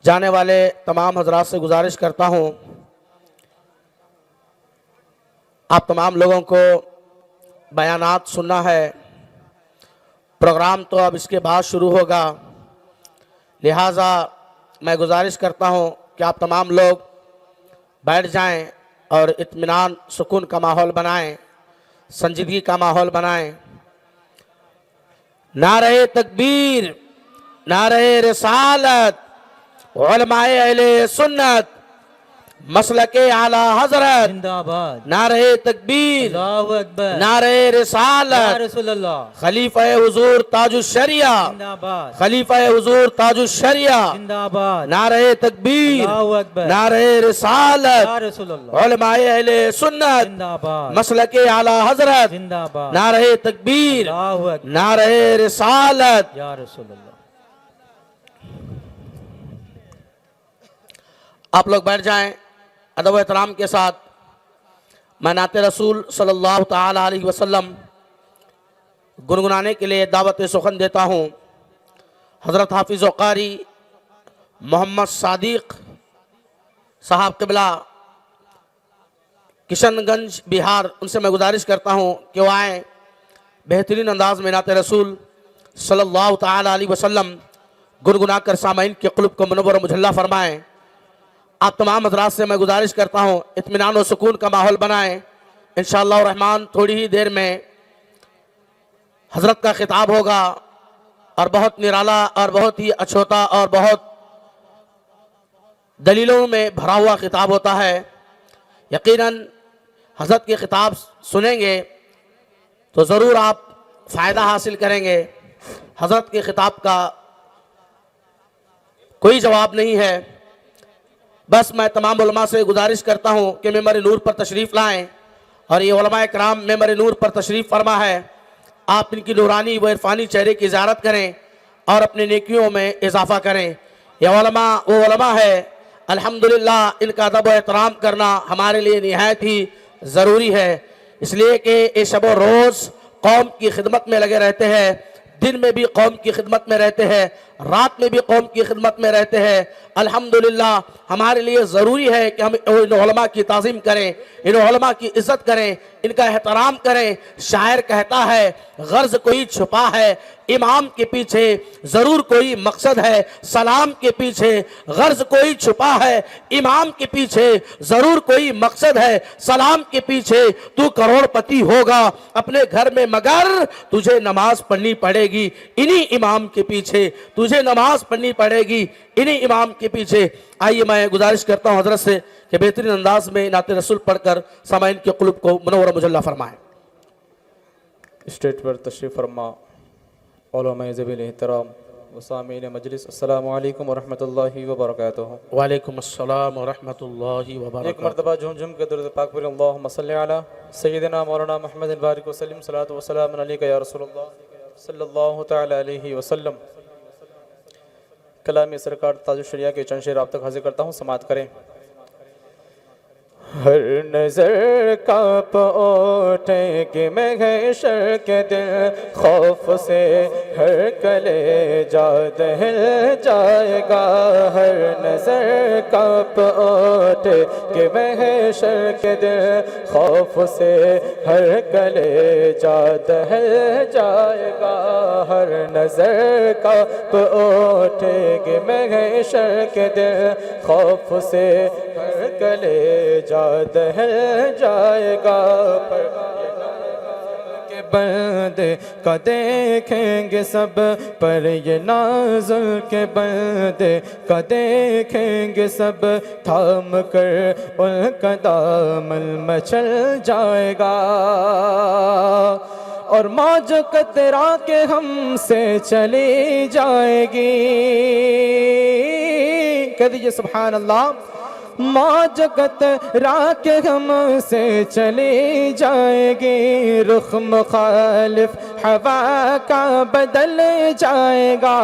जाने वाले तमाम हजरात से गुजारिश करता हूँ, आप तमाम लोगों को बयानात सुनना है। प्रोग्राम तो अब इसके बाद शुरू होगा, लिहाजा मैं गुजारिश करता हूँ कि आप तमाम लोग बैठ जाएं और इत्मीनान सुकून का माहौल बनाएं, संजीदगी का माहौल बनाएं। नारे तकबीर, नारे रिसालत, उलमाए अहले सुन्नत, मसलके आला हजरत जिंदाबाद। नारे तकबीर, अल्लाहु अकबर। नारे या रिसालत, रसूलल्लाह खलीफा हुजूर ताजुश शरिया, जिंदाबाद। खलीफा हुजूर ताजुश शरिया, जिंदाबाद। नारे तकबीर, अल्लाहु अकबर। नारे रिसालत, या रसूलल्लाह उलमाए अहले सुन्नत, जिंदाबाद। मसलके आला हजरत, जिंदाबाद। नारे तकबीर, अल्लाहु अकबर। नारे रिसालत। या रसूलल्लाह। आप लोग बैठ जाएं अदब व एहतराम के साथ। मैं नाते रसूल सल्लल्लाहु ताला अलैहि वसल्लम गुनगुनाने के लिए दावत सुखन देता हूँ। हज़रत हाफिज़ व क़ारी मोहम्मद सादिक साहब क़िबला किशनगंज बिहार, उनसे मैं गुजारिश करता हूँ कि वो आएँ, बेहतरीन अंदाज में नाते रसूल सल्लल्लाहु ताला अलैहि वसल्लम गुनगुना कर सामाइन के क़ुल्ब को मुनव्वर व मुजल्ला फरमाएँ। आप तमाम हज़रात से मैं गुजारिश करता हूँ इत्मीनान और सुकून का माहौल बनाएं। इंशाअल्लाह रहमान थोड़ी ही देर में हज़रत का खिताब होगा और बहुत निराला और बहुत ही अछूता और बहुत दलीलों में भरा हुआ खिताब होता है। यकीनन हज़रत के खिताब सुनेंगे तो ज़रूर आप फ़ायदा हासिल करेंगे। हज़रत के खिताब का कोई जवाब नहीं है। बस मैं तमाम उलमा से गुजारिश करता हूँ कि मेंबर नूर पर तशरीफ़ लाएँ और ये उलमा कराम मेंबर नूर पर तशरीफ़ फरमा है। आप इनकी नूरानी व इरफानी चेहरे की ज़ियारत करें और अपने नेकियों में इजाफ़ा करें। यह उलमा वो उलमा है, अल्हम्दुलिल्लाह इनका अदब व एहतराम करना हमारे लिए निहायत ही ज़रूरी है, इसलिए कि ये शब रोज़ कौम की खिदमत में लगे रहते हैं। दिन में भी कौम की खिदमत में रहते हैं, रात में भी कौम की खिदमत में रहते हैं। अल्हम्दुलिल्लाह हमारे लिए ज़रूरी है कि हम इन उलमा की ताज़ीम करें, इन उलमा की इज़्ज़त करें, इनका एहतराम करें। शायर कहता है गर्ज कोई छुपा है, इमाम के पीछे ज़रूर कोई मकसद है। सलाम के पीछे गर्ज कोई छुपा है, इमाम के पीछे ज़रूर कोई मकसद है। सलाम के पीछे तू करोड़पति होगा अपने घर में, मगर तुझे नमाज पढ़नी पड़ेगी इन्हीं इमाम के पीछे, तुझे नमाज पढ़नी पड़ेगी इन्हीं इमाम के पीछे। आइए मैं गुजारिश करता हूँ हज़रत से कि बेहतरीन अंदाज में नाते रसूल पढ़कर सामाइन के क़ुल्ब को मुनव्वर मुजल्ला फरमाएं। स्टेज पर तशरीफ़ फरमा उलमा ज़वील एहतराम व सामीन मजलिस, अस्सलामु अलैकुम व रहमतुल्लाहि व बरकातुहू। वालेकुम अस्सलाम व रहमतुल्लाहि व एक बरकातुहू। मरतबा झूम के दुरूद पाक पढ़ें, अल्लाहुम्मा सल्लि अला सय्यिदिना मौलाना मुहम्मद बारिक वसल्लम, सलातु व सलाम अलैका या रसूलल्लाह सल्लल्लाहु तआला अलैहि वसल्लम। कलाम सरकार ताजुश शरिया के चंद शेर आप तक हाजिर करता हूँ, समाअत करें। हर नज़र काँप उठेगी महशर के दिन, खौफ से हर कलेजा दहल जाएगा। हर नज़र काँप उठेगी महशर के दिन, खौफ से हर कलेजा दहल जाएगा। हर नज़र काँप उठेगी महशर के दिन, खौफ से हर कलेजा दहल जाएगा। पर के बंदे का देखेंगे सब, पर ये नाज़ुल के बंदे का देखेंगे सब। थाम कर उनका दामन मचल जाएगा और मौज कतरा के हमसे चली जाएगी। कह दीजिए सुभान अल्लाह। मौज कतरा के हमसे चली जाएगी, रुख मुखालिफ हवा का बदल जाएगा।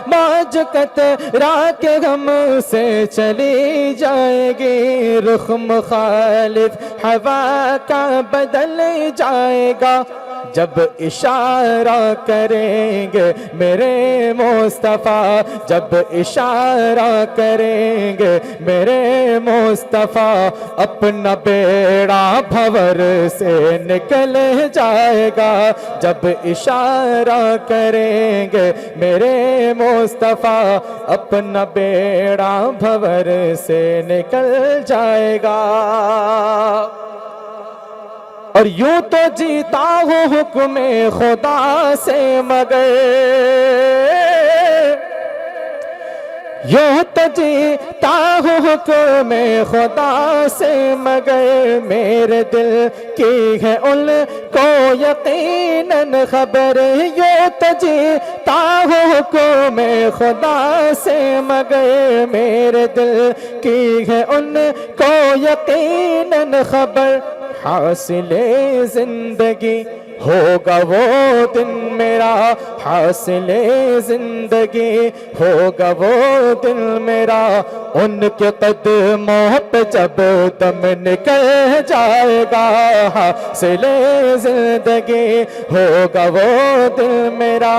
मौज कतरा के हमसे चली जाएगी, रुख मुखालिफ हवा का बदल जाएगा। जब इशारा करेंगे मेरे मुस्तफ़ा, जब इशारा करेंगे मेरे मुस्तफ़ा, अपना बेड़ा भंवर से निकल जाएगा। जब इशारा करेंगे मेरे मुस्तफ़ा, अपना बेड़ा भंवर से निकल जाएगा। और यूं तो जीता हूँ हुक्म खुदा से, मगर यूं तो जीता हूँ हुक्म खुदा से, मगर मेरे दिल की है उनको यकीनन खबर। यूं तो जीता हूँ हुक्म खुदा से, मगर मेरे दिल की है उनको यकीनन खबर। हासिले जिंदगी होगा वो दिन मेरा, हासिले जिंदगी होगा वो दिन मेरा, उनके कदमों पे जब दम निकल जाएगा। हासिले जिंदगी होगा वो दिन मेरा,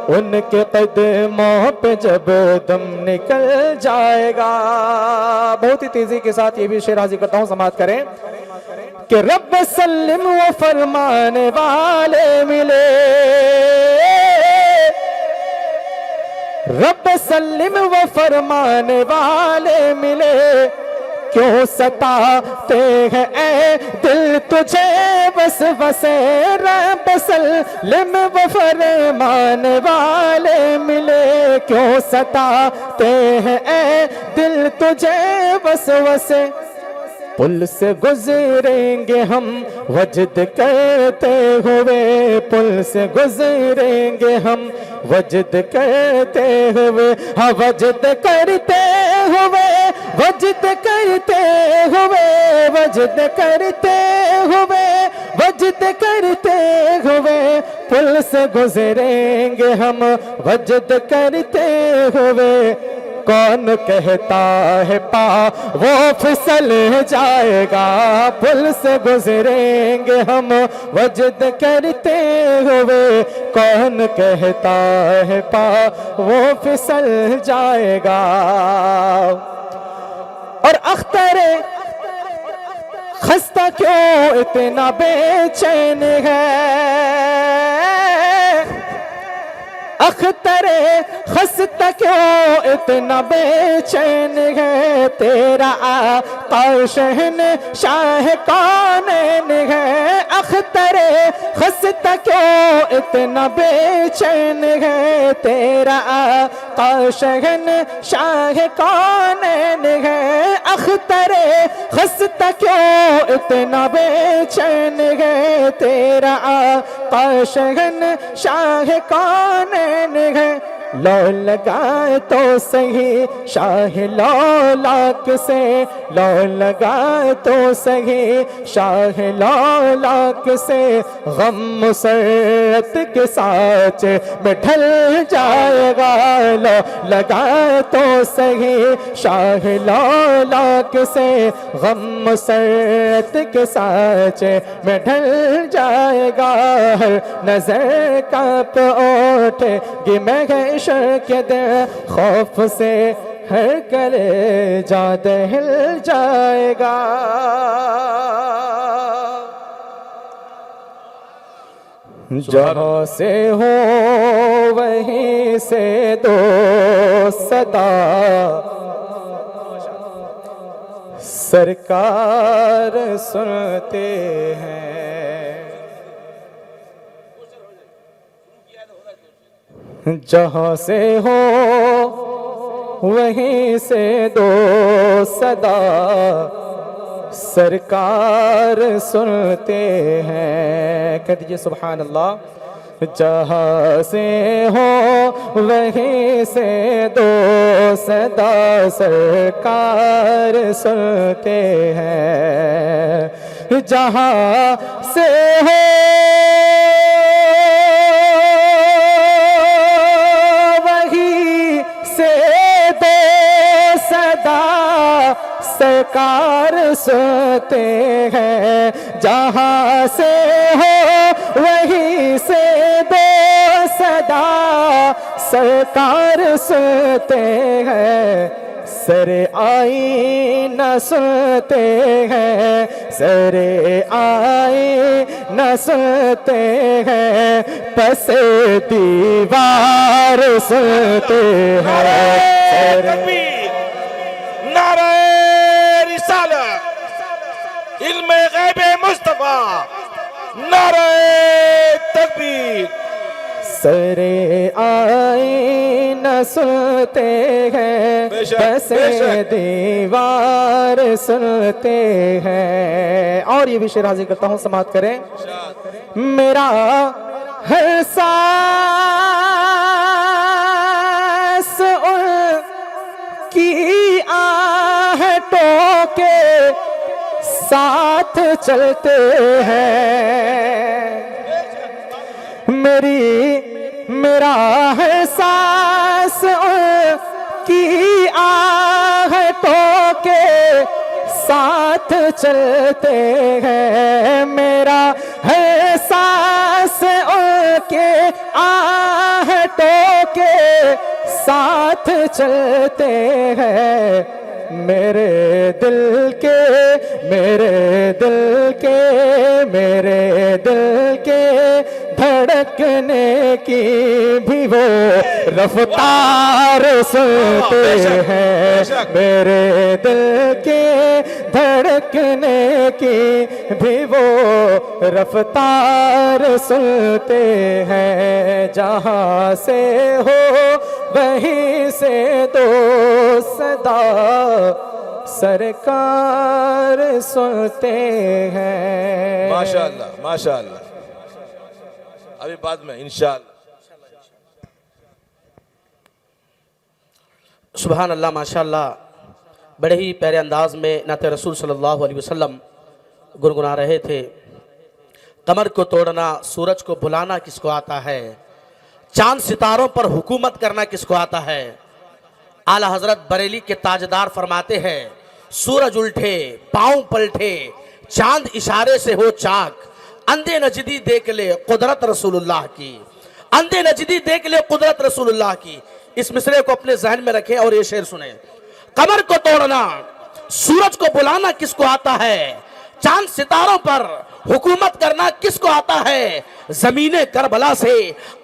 उनके कदमों पे जब दम निकल जाएगा। बहुत ही तेजी के साथ ये भी शेर हाजिर करता हूँ, समाअत करें कि रब सल्लिम वो फरमाने वाले मिले, रब सल्लिम वो फरमाने वाले मिले, क्यों सताते हैं ऐ दिल तुझे बस बसे। रब सल्लिम वो फरमाने वाले मिले, क्यों सताते हैं ऐ दिल तुझे बस बसे। पुल से गुजरेंगे हम वजद करते हुए, पुल से गुजरेंगे हम वजद करते हुए, हाँ वजद करते हुए, वजद करते हुए, वजद करते हुए, वजद करते हुए, पुल से गुजरेंगे हम वजद करते हुए। कौन कहता है पा वो फिसल जाएगा, पुल से गुजरेंगे हम वजद करते हुए। कौन कहता है पा वो फिसल जाएगा। और अख्तरे खस्ता क्यों इतना बेचैन है, अख्तरे खस्ता क्यों इतना बेचैन है, तेरा आका शहंशाह कौनैन है। अख्तरे खस्ता क्यों इतना बेचैन है, तेरा आका शहंशाह कौनैन है। अख्तरे खस्ता क्यों इतना बेचैन है, तेरा आका शहंशाह कौनैन है। लो लगाए तो सही शाह लौलाक से, लो लगाए तो सही शाह लौलाक से, गम मुसरत के साथ में ढल जाएगा। लो लगाए तो सही शाह लौलाक से, गम मुसरत के साथ में ढल जाएगा। हर नजर कांप उठेगी महशर के दिन, खौफ से हर कलेजा दहल जाएगा। जहाँ से हो वहीं से दो सदा, सरकार सुनते हैं। जहाँ से हो वहीं से दो सदा, सरकार सुनते हैं। कह दीजिए सुभान अल्लाह। जहाँ से हो वहीं से दो सदा, सरकार सुनते हैं। जहाँ से हो सरकार सुनते हैं। जहाँ से हो वहीं से दो सदा सरकार सुनते हैं, सरे आई न सुनते हैं, सरे आई न सुनते हैं, पस दीवार सुनते हैं। तकबीर, नारे रिसालत, इल्मे गैबे मुस्तफा, नारे तकबीर। सरे आई न सुनते हैं, बेशक, बस बेशक। दीवार सुनते हैं। और ये भी शेर हाजिर करता हूँ, समाप्त करें। मेरा हर सांस उनकी आहटों के साथ चलते हैं। मेरा है सांस की आहटों के साथ चलते हैं। मेरा है सांस के आहटों के साथ चलते हैं। मेरे दिल के धड़कने की भी वो रफ्तार सुनते हैं। मेरे दिल के धड़कने की भी वो रफ्तार सुनते हैं। जहाँ से हो वहीं से दो सदा सरकार सुनते हैं। माशाअल्लाह माशाअल्लाह। अभी बाद में इंशाअल्लाह। सुभान अल्लाह, माशाअल्लाह। बड़े ही प्यारे अंदाज में नाते रसूल सल्लल्लाहु अलैहि वसल्लम गुनगुना रहे थे। कमर को तोड़ना, सूरज को बुलाना किसको आता है, चांद सितारों पर हुकूमत करना किसको आता है। आला हजरत बरेली के ताजदार फरमाते हैं, सूरज उल्टे पांव पलटे, चांद इशारे से हो चाक, अंधे नजदी देख ले कुदरत रसूलुल्लाह की, अंधे नजदी देख ले कुदरत रसूलुल्लाह की। इस मिसरे को अपने जहन में रखें और ये शेर सुने। कमर को तोड़ना, सूरज को बुलाना किसको आता है, चांद सितारों पर हुकूमत करना किसको आता है। जमीने करबला से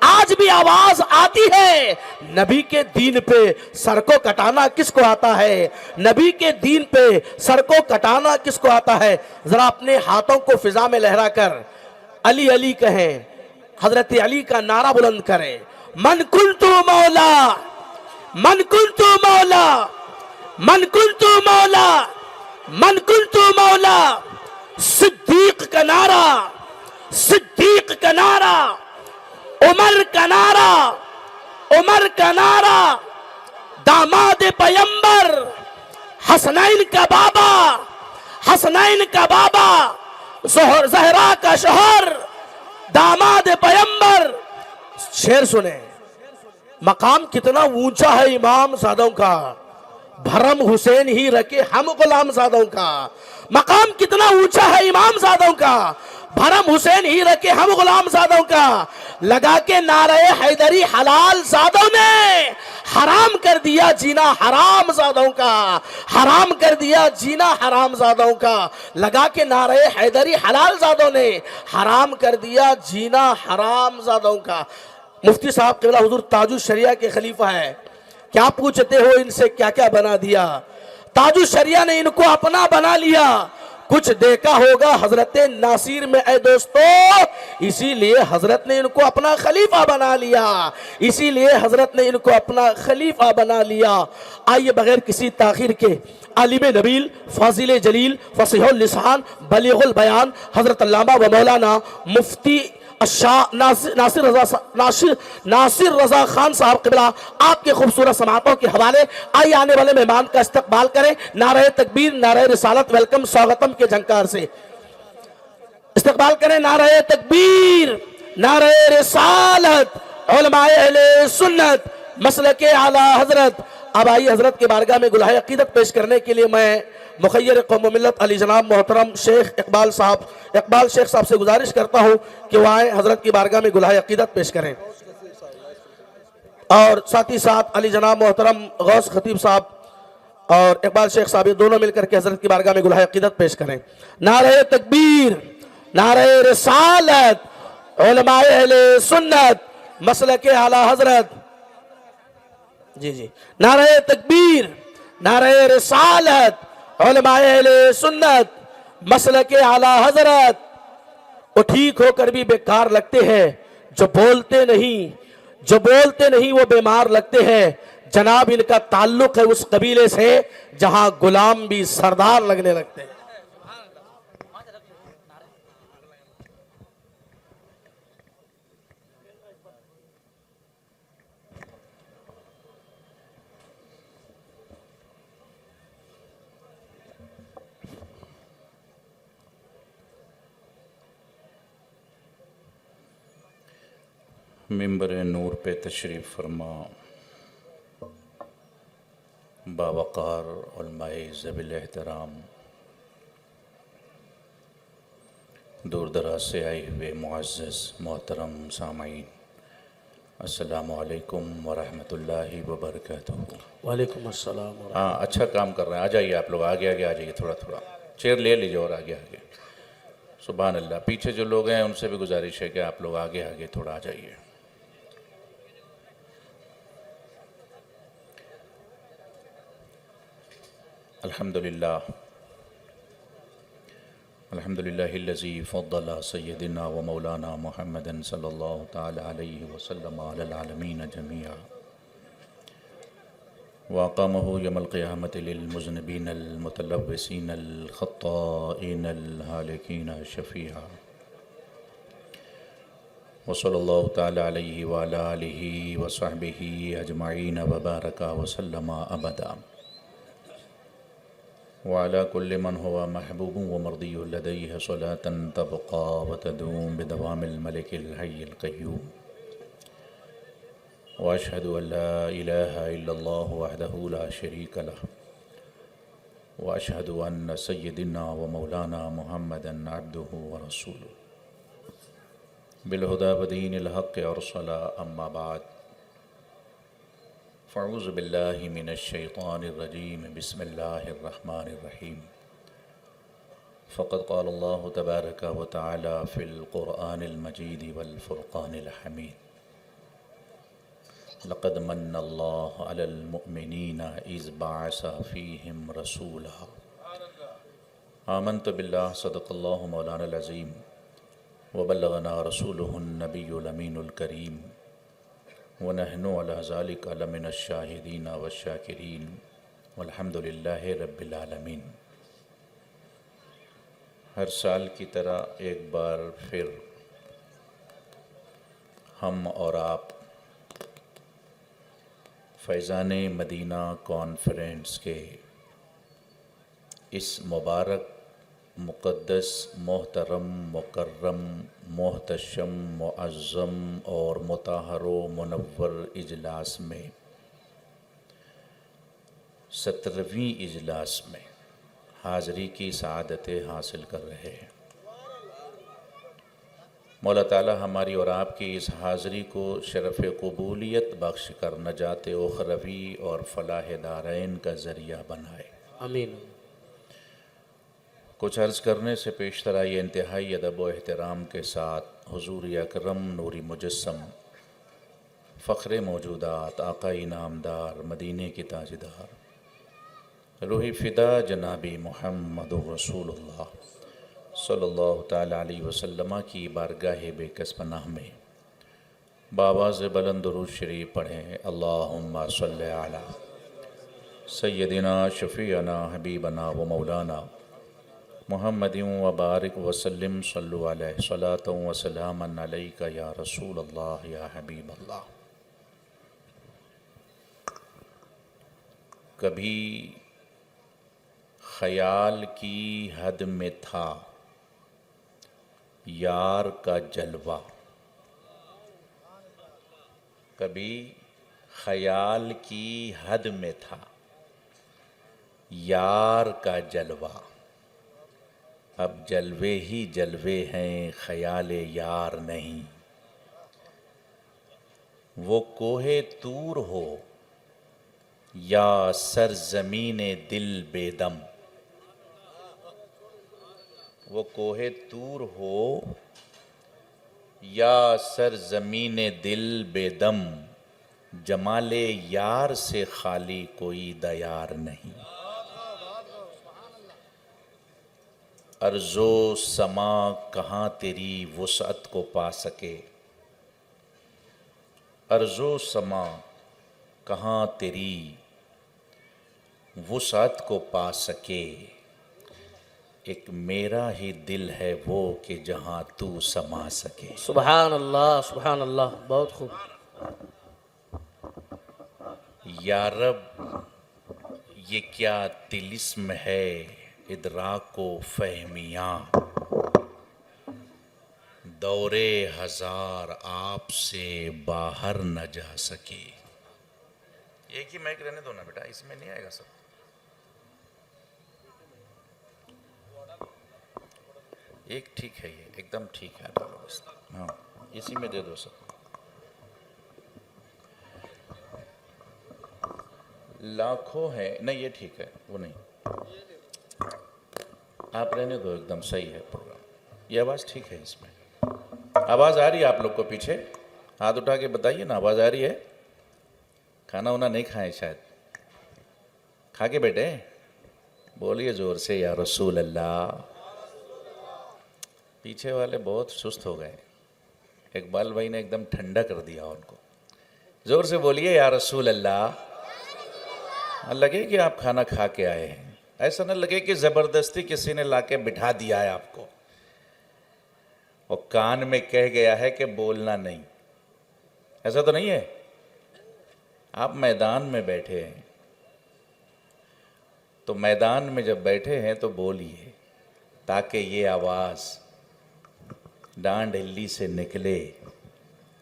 आज भी आवाज आती है, नबी के दीन पे सर को कटाना किसको आता है, नबी के दीन पे सर को कटाना किसको आता है। जरा अपने हाथों को फिजा में लहराकर अली अली कहें, हजरत अली का नारा बुलंद करें। मन कुंतु मौला, मन कुंतु मौला, मन कुंतु मौला, मन कुंतु मौला। सिद्दीक का नारा, सिद्दीक का नारा, उमर का नारा, उमर का नारा, दामाद पैगंबर, हसनैन का बाबा, हसनैन का बाबा, जहरा का शोहर, दामाद पैगंबर। शेर सुने, मकाम कितना ऊंचा है इमाम सादों का, भरम हुसैन ही रखे हम गुलाम सादों का। मकाम कितना ऊंचा है इमाम सादों का, भरम हुसैन ही रखे हम गुलाम सादों का। लगा के नारे हैदरी हलाल सादों ने हराम कर दिया जीना हराम सादों का, हराम कर दिया जीना हराम सादों का। लगा के नारे हैदरी हलाल सादों ने हराम कर दिया जीना हराम सादों का। मुफ्ती साहब क़िबला हुजूर ताजुश शरिया के खलीफा है, क्या पूछते हो इनसे क्या क्या बना दिया। ताजुश शरिया ने इनको अपना बना लिया, कुछ देखा होगा हजरत नासिर में ऐ दोस्तों, इसीलिए हजरत ने इनको अपना खलीफा बना लिया, इसीलिए हजरत ने इनको अपना खलीफा बना लिया। आइए बगैर किसी ताखीर के आलिम नबील, फाजिल जलील, फसीहुल लिसान, बलीगुल बयान हजरत अल्लामा व मौलाना मुफ्ती नासिर रजा खान साहब क़िबला आपके खूबसूरत समातों के हवाले आइए आने वाले मेहमान का इस्तकबाल करें। नारे तकबीर, नारे रिसालत, वेलकम, स्वागतम के झंकार से इस्तकबाल करें। नारे तकबीर, नारे रिसालत, उलमाए अहले सुन्नत, मसलके आला हजरत अब आइए हजरत के बारगाह में गुलाह अकीदत पेश करने के लिए मैं मुखय्यर कौम मिल्लत अली जनाब मोहतरम शेख इकबाल शेख साहब से गुजारिश करता हूँ कि वह आए हजरत की बारगाह में गुलाह अकीदत पेश करें। और साथ ही साथ अली जनाब मोहतरम गौस खतीब साहब और इकबाल शेख साहब ये दोनों मिलकर के हजरत की बारगाह में गुलाह अकीदत पेश करें। नारे तकबीर, नारे रिसालत, उलमाए अहले सुन्नत, मसलके आला हजरत। जी जी, नारे तकबीर, नारे रिसालत, उलमाए अहले सुन्नत, मसलके आला हजरत। वो ठीक होकर भी बेकार लगते हैं, जो बोलते नहीं वो बीमार लगते हैं। जनाब इनका ताल्लुक है उस कबीले से जहां गुलाम भी सरदार लगने लगते हैं। मिंबर नूर पे तशरीफ़ फरमा बावक़ार उलमाए ज़बिल एहतराम, दूर दराज से आए हुए मुअज़्ज़ज़ मोहतरम सामईन, अस्सलामु अलैकुम वरहमतुल्लाहि वबरकातुहू। वालेकुम अस्सलाम। हाँ, अच्छा काम कर रहे हैं। आ जाइए आप लोग, आगे आगे आ जाइए, थोड़ा थोड़ा चेयर ले लीजिए और आगे आगे। सुभान अल्लाह। पीछे जो लोग हैं उनसे भी गुजारिश है कि आप लोग आगे आगे थोड़ा आ जाइए। अल्हम्दुलिल्लाह अल्हम्दुलिल्लाहिल्लज़ी फ़द्दला सय्यदिना व मौलाना मुहम्मदन सल्लल्लाहु तआला अलैहि वसल्लम अलल आलमीन जमीआ व अक़ामहु यौमल क़ियामति लिल मुज़निबीनल मुतलव्विसीनल ख़त्ताईनल हालिकीन शफ़ीआ व सल्लल्लाहु तआला अलैहि व अला आलिहि व सहबिहि अजमईन व बारका व सल्लमा अबदा वाला कुल्ल मन हुआ महबूब व मर्दिय्युल लदैहि सलातन तबक़ा व तदूम बिदवामिल मलिकिल हय्यिल क़य्यूम व अशहदु अल्ला इलाहा इल्लल्लाहु वहदहु ला शरीका लह व अशहदु अन्न सय्यदिना व मौलाना मुहम्मदन अब्दुहु व रसूलुहु बिल हुदा व दीनिल हक़्क़ि अरसला अम्मा बाद फ़अऊज़ु बिल्लाहि मिनश्शैतानिर रजीम बिस्मिल्लाहिर रहमानिर रहीम फ़क़द क़ाल अल्लाहु तबारक व तआला फ़िल क़ुरआनिल मजीद वल फ़ुरक़ानिल हमीद लक़द मन्नल्लाहु अलल मुअमिनीना इज़ बअस फ़ीहिम रसूला आमन्तु बिल्लाहि सदक़ल्लाहु मौलानाल अज़ीम व बल्लगना रसूलुहुन नबियुल अमीनुल करीम व नहनु अला ज़ालिका लमिनश शाहिदीन व शाकिरीन वल्हम्दुलिल्लाहि रब्बिल आलमीन। हर साल की तरह एक बार फिर हम और आप फैज़ान मदीना कॉन्फ्रेंस के इस मुबारक मुक़द्दस मोहतरम मुकर्रम मोहतशम मुअज़्ज़म और मुताहर व मुनव्वर इजलास में 17वीं इजलास में हाज़री की सआदतें हासिल कर रहे हैं। मौला ताला हमारी और आपकी इस हाज़री को शरफ़ क़बूलियत बख्श कर नजात उख़रवी और फ़लाह दारैन का ज़रिया बनाए, आमीन। कुछ अर्ज़ करने से पेशतर आइए इंतहाई अदब व एहतराम के साथ हुज़ूर अकरम नूरी मुजस्सम फ़ख्र मौजूदात आका इनामदार मदीने की ताजदार रूही फ़िदा जनाबी मुहम्मदुर रसूलुल्लाह सल्लल्लाहु तआला अलैहि वसल्लम की बारगाह बेकस पनाह में बावाज़ बुलंद दुरूद शरीफ पढ़ें। अल्लाहुम्मा सल्लि अला सय्यदिना शफ़ीअना हबीबना व मौलाना मुहम्मदिन व बारिक वसल्लिम सल्लु अलैहि सलातन व सलामन अलैका या रसूल अल्लाह या हबीब अल्लाह। कभी ख़याल की हद में था यार का जलवा, कभी ख्याल की हद में था यार का जलवा, अब जलवे ही जलवे हैं ख्याल यार नहीं। वो कोहे तूर हो या सरजमीने दिल बेदम, वो कोहे तूर हो या सरजमीने दिल बेदम, जमाले यार से खाली कोई दयार नहीं। अर्ज़ो समा कहाँ तेरी वुसअत को पा सके, अर्ज़ो समा कहाँ तेरी वुसअत को पा सके, एक मेरा ही दिल है वो कि जहाँ तू समा सके। सुभान अल्लाह, सुभान अल्लाह, बहुत खूब। या रब ये क्या तिलिस्म है इदराक को फहमियाँ, दौरे हजार आपसे बाहर न जा सके। एक ही माइक रहने दो ना बेटा, इसमें नहीं आएगा सब। एक ठीक है, ये एकदम ठीक है। हाँ इसी में दे दो सब। लाखों है नहीं, ये ठीक है, वो नहीं, आप रहने दो, एकदम सही है प्रोग्राम। ये आवाज़ ठीक है, इसमें आवाज़ आ रही है आप लोग को पीछे? हाथ उठा के बताइए ना, आवाज़ आ रही है? खाना वाना नहीं खाए शायद, खा के बैठे? बोलिए ज़ोर से या रसूल अल्लाह। पीछे वाले बहुत सुस्त हो गए, इकबाल भाई ने एकदम ठंडा कर दिया उनको। ज़ोर से बोलिए या रसूल अल्लाह। लगे कि आप खाना खा के आए हैं, ऐसा न लगे कि ज़बरदस्ती किसी ने लाके बिठा दिया है आपको और कान में कह गया है कि बोलना नहीं। ऐसा तो नहीं है। आप मैदान में बैठे हैं तो मैदान में जब बैठे हैं तो बोलिए, ताकि ये आवाज़ डांड हिल्ली से निकले,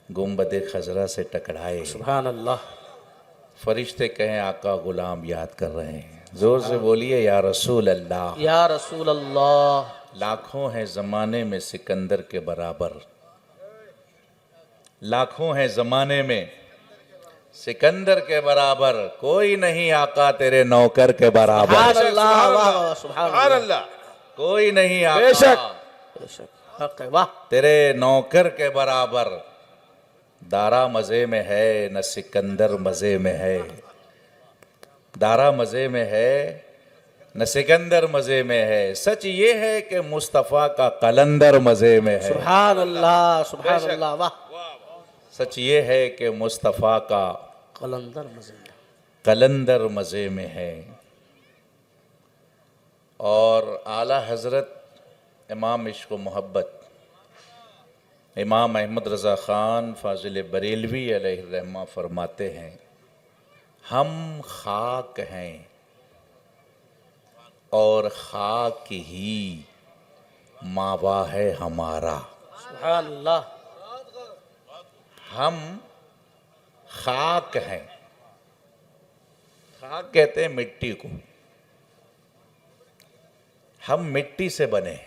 गुंबद खजरा से टकराए, सुभान अल्लाह। फरिश्ते कहें आका गुलाम याद कर रहे हैं। जोर से बोलिए या रसूल अल्लाह। या रसूल अल्लाह। लाखों हैं ज़माने में सिकंदर के बराबर, लाखों हैं ज़माने में सिकंदर के बराबर, कोई नहीं आका तेरे नौकर के बराबर। सुभान अल्लाह, वाह, सुभान अल्लाह, कोई नहीं आका बेशक हक है, वाह। तेरे नौकर के बराबर। दारा मज़े में है न सिकंदर मज़े में है, दारा मज़े में है न सिकंदर मज़े में है। सच ये है कि मुस्तफ़ा का कलंदर मज़े में है। सुभान अल्लाह, सुभान अल्लाह, वाह। सच ये है कि मुस्तफ़ा का कलंदर मज़े में, कलंदर मज़े में है। और आला हज़रत इमाम इश्क़ व मोहब्बत इमाम अहमद रज़ा ख़ान फ़ाज़िल बरेलवी अलैहिर्रहमा फरमाते हैं, हम खाक हैं और खाक ही मावा है हमारा। सुभान अल्लाह। हम खाक हैं, खाक कहते हैं मिट्टी को, हम मिट्टी से बने हैं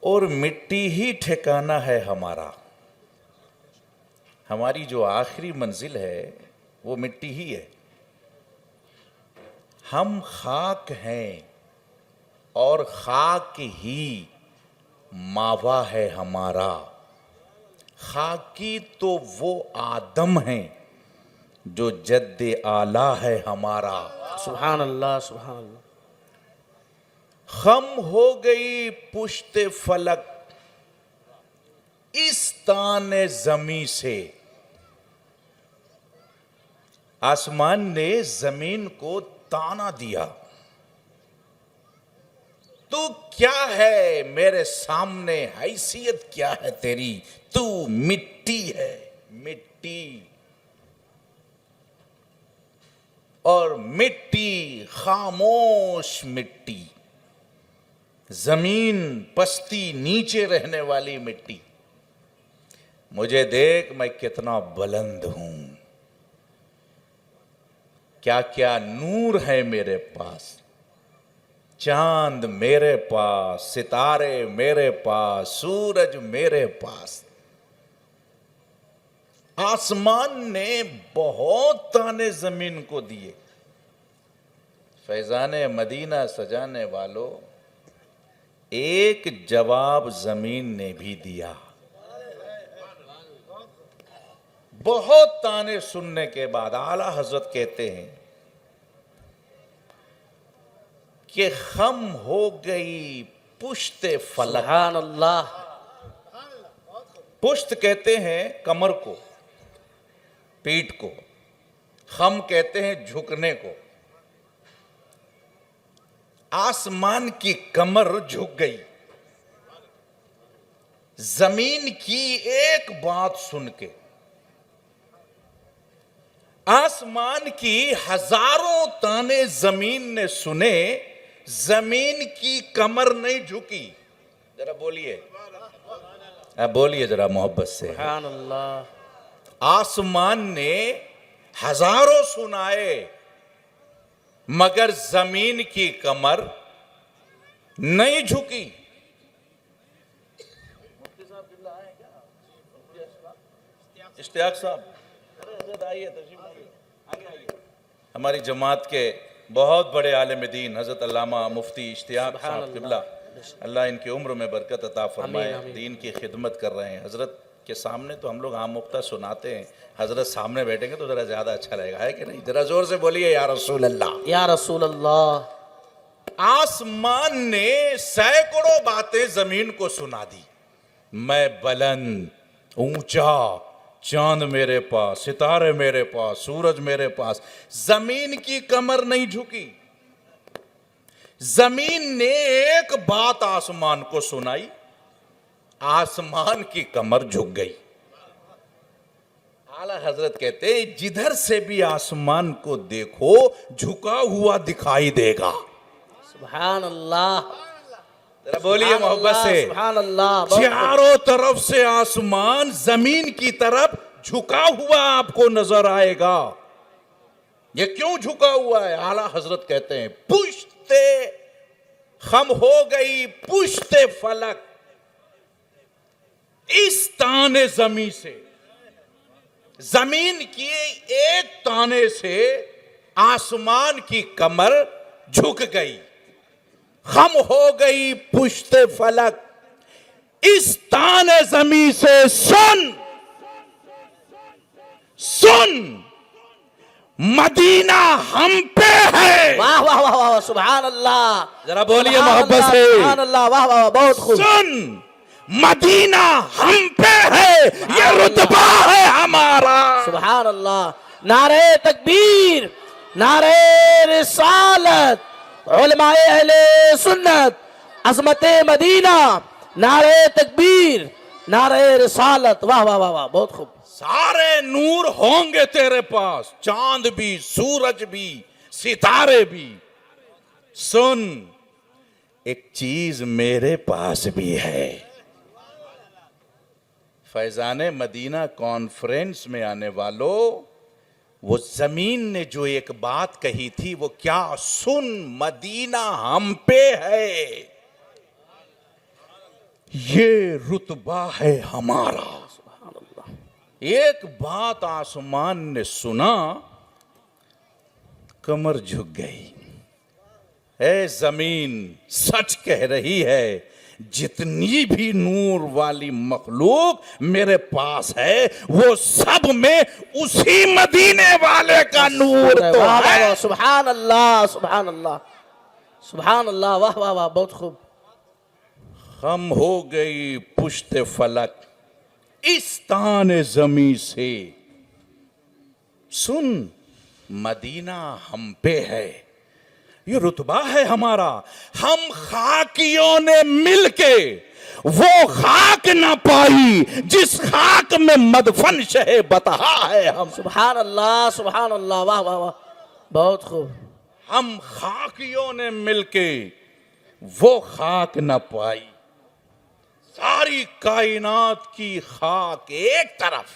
और मिट्टी ही ठिकाना है हमारा। हमारी जो आखिरी मंजिल है वो मिट्टी ही है। हम खाक हैं और खाक ही मावा है हमारा। खाकी तो वो आदम हैं जो जद्दे आला है हमारा। सुभान अल्लाह, सुभान अल्लाह। खम हो गई पुश्ते फलक इस ताने जमी से, आसमान ने जमीन को ताना दिया। तू क्या है मेरे सामने, हैसियत क्या है तेरी, तू मिट्टी है, मिट्टी। और मिट्टी, खामोश मिट्टी, जमीन पस्ती नीचे रहने वाली मिट्टी, मुझे देख मैं कितना बुलंद हूं, क्या क्या नूर है मेरे पास, चांद मेरे पास, सितारे मेरे पास, सूरज मेरे पास। आसमान ने बहुत ताने जमीन को दिए, फैजाने मदीना सजाने वालों, एक जवाब जमीन ने भी दिया। बहुत ताने सुनने के बाद आला हजरत कहते हैं कि खम हो गई पुश्ते फलक। सुभान अल्लाह। पुश्त कहते हैं कमर को, पीठ को, खम कहते हैं झुकने को। आसमान की कमर झुक गई जमीन की एक बात सुन के। आसमान की हजारों ताने जमीन ने सुने, जमीन की कमर नहीं झुकी। जरा बोलिए, बोलिए जरा मोहब्बत से। सुभान अल्लाह। आसमान ने हजारों सुनाए मगर जमीन की कमर नहीं झुकी। इश्तियाक साहब हमारी जमात के बहुत बड़े आलिम दीन हजरत अल्लामा मुफ्ती इश्तियाक साहब किबला, अल्लाह इनकी उम्र में बरकत अता फरमाए, दीन की खिदमत कर रहे हैं। हजरत के सामने तो हम लोग आम मुफ्ता सुनाते हैं, हजरत सामने बैठेंगे तो जरा ज्यादा अच्छा लगेगा, है कि नहीं? जरा जोर से बोलिए या रसूल अल्लाह, या रसूल अल्लाह। आसमान ने सैकड़ों बातें जमीन को सुना दी। मैं बुलंद, ऊंचा, चांद मेरे पास, सितारे मेरे पास, सूरज मेरे पास। जमीन की कमर नहीं झुकी। जमीन ने एक बात आसमान को सुनाई, आसमान की कमर झुक गई। आला हजरत कहते हैं जिधर से भी आसमान को देखो झुका हुआ दिखाई देगा। सुभान अल्लाह। जरा बोलिए मोहब्बत से। सुभान अल्लाह। चारों तरफ से आसमान जमीन की तरफ झुका हुआ आपको नजर आएगा। ये क्यों झुका हुआ है? आला हजरत कहते हैं पुश्ते खम हो गई पुश्ते फलक, इस ताने जमीन से, जमीन की एक ताने से आसमान की कमर झुक गई। खम हो गई पुश्ते फलक, इस ताने जमीन से सुन सुन, मदीना हम पे है। वाह वाह वाह वाह, सुभान अल्लाह। जरा बोलिए सुभान मोहब्बत अल्लाह, से। सुभान अल्लाह। वाह वाह, बहुत खूब। सुन, मदीना हम पे है, ये रुतबा है हमारा। सुभान अल्लाह। नारे तकबीर, नारे रिसालत, उलमाए अहले सुन्नत, अज़मते मदीना, नारे तकबीर, नारे रिसालत। वाह वाह वाह वाह, बहुत खूब। सारे नूर होंगे तेरे पास, चांद भी, सूरज भी, सितारे भी। सुन, एक चीज मेरे पास भी है। फैजाने मदीना कॉन्फ्रेंस में आने वालों, वो जमीन ने जो एक बात कही थी वो क्या? सुन, मदीना हम पे है, ये रुतबा है हमारा। एक बात आसमान ने सुना, कमर झुक गई। ऐ जमीन सच कह रही है, जितनी भी नूर वाली मखलूक मेरे पास है वो सब में उसी मदीने वाले का नूर तो वाह वाह है। वाह, सुभान अल्लाह, सुभान अल्लाह, सुभान अल्लाह। वाह वाह वाह, बहुत खूब। हम हो गई पुश्ते फलक, इस ताने जमी से सुन, मदीना हम पे है, ये रुतबा है हमारा। हम खाकियों ने मिलके वो खाक ना पाई जिस खाक में मदफन शहे बतहा है हम। सुभान अल्लाह, सुभान अल्लाह। वाह वाह वाह, बहुत खूब। हम खाकियों ने मिलके वो खाक ना पाई, सारी कायनात की खाक एक तरफ,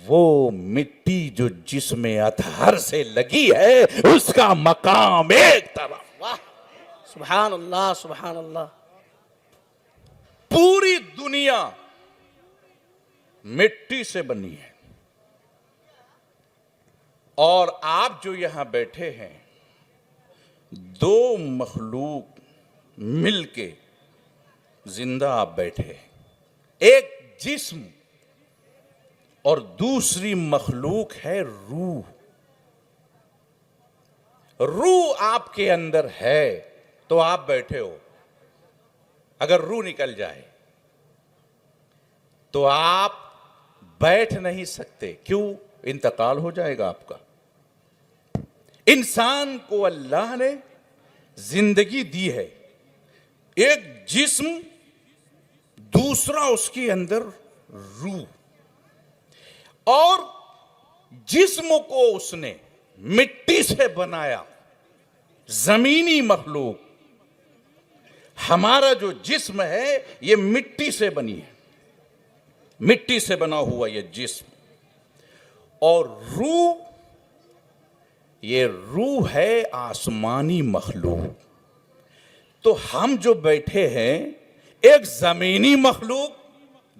वो मिट्टी जो जिसमें अतहर से लगी है उसका मकाम एक तरफ। वाह, सुभान अल्लाह, सुभान अल्लाह। पूरी दुनिया मिट्टी से बनी है और आप जो यहां बैठे हैं, दो मखलूक मिलके जिंदा आप बैठे हैं। एक जिस्म और दूसरी मखलूक है रूह। रूह आपके अंदर है तो आप बैठे हो। अगर रूह निकल जाए तो आप बैठ नहीं सकते। क्यों? इंतकाल हो जाएगा आपका। इंसान को अल्लाह ने जिंदगी दी है, एक जिस्म, दूसरा उसके अंदर रूह। और जिस्म को उसने मिट्टी से बनाया, जमीनी मखलूक। हमारा जो जिस्म है ये मिट्टी से बनी है, मिट्टी से बना हुआ ये जिस्म। और रूह, ये रूह है आसमानी मखलूक। तो हम जो बैठे हैं, एक जमीनी मखलूक,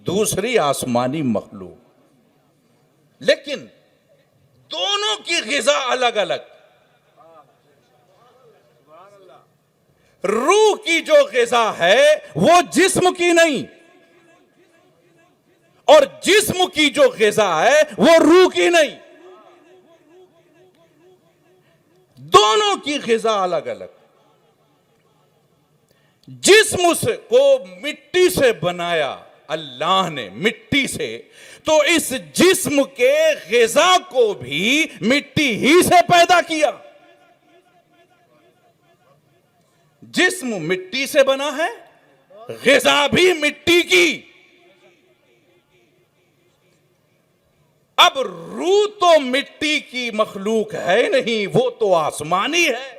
दूसरी आसमानी मखलूक, लेकिन दोनों की ग़िज़ा अलग अलग। रूह की जो ग़िज़ा है वो जिस्म की नहीं, और जिस्म की जो ग़िज़ा है वो रूह की नहीं। दोनों की ग़िज़ा अलग अलग। जिस्म को मिट्टी से बनाया अल्लाह ने, मिट्टी से, तो इस जिस्म के ग़िज़ा को भी मिट्टी ही से पैदा किया। जिस्म मिट्टी से बना है, ग़िज़ा भी मिट्टी की। अब रूह तो मिट्टी की मखलूक है नहीं, वो तो आसमानी है।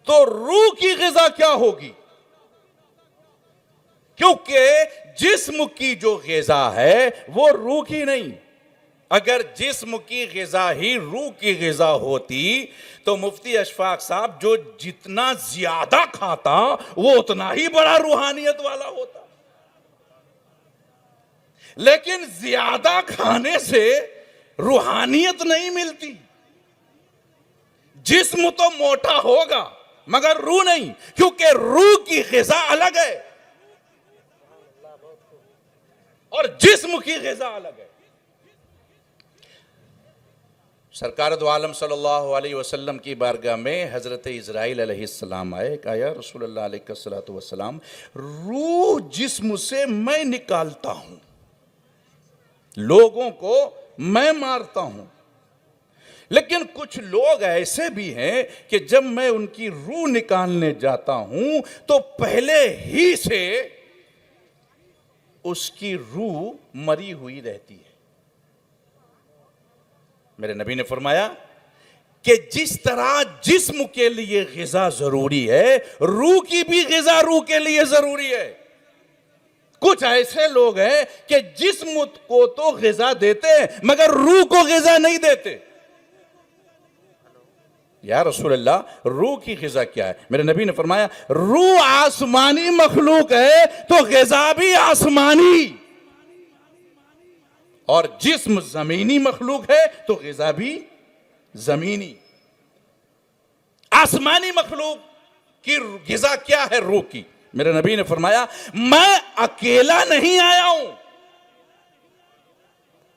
तो रूह की ग़िज़ा क्या होगी? क्योंकि जिस्म की जो ग़िज़ा है वो रूह की नहीं। अगर जिस्म की ग़िज़ा ही रूह की ग़िज़ा होती तो मुफ्ती अशफाक साहब जो जितना ज्यादा खाता वो उतना ही बड़ा रूहानियत वाला होता। लेकिन ज्यादा खाने से रूहानियत नहीं मिलती। जिस्म तो मोटा होगा मगर रूह नहीं, क्योंकि रूह की ग़िज़ा अलग है और जिस्म की ग़िज़ा अलग है। सरकार दो आलम सल्लल्लाहु अलैहि वसल्लम की बारगाह में हज़रत इज़राइल अलैहिस्सलाम आए। कहा, या रसूलल्लाह अलैहिस्सलातु वस्सलाम, रूह जिस्म से मैं निकालता हूं, लोगों को मैं मारता हूं, लेकिन कुछ लोग ऐसे भी हैं कि जब मैं उनकी रूह निकालने जाता हूं तो पहले ही से उसकी रूह मरी हुई रहती है। मेरे नबी ने फरमाया कि जिस तरह जिस्म के लिए ग़िज़ा जरूरी है, रूह की भी ग़िज़ा रूह के लिए जरूरी है। कुछ ऐसे लोग हैं कि जिस्म को तो ग़िज़ा देते हैं मगर रूह को ग़िज़ा नहीं देते। या रसूल अल्लाह, रूह की ग़िज़ा क्या है? मेरे नबी ने फरमाया, रूह आसमानी मखलूक है तो ग़िज़ा भी आसमानी, और जिस्म ज़मीनी मखलूक है तो ग़िज़ा भी ज़मीनी। आसमानी मखलूक की ग़िज़ा क्या है रूह की? मेरे नबी ने फरमाया, मैं अकेला नहीं आया हूं,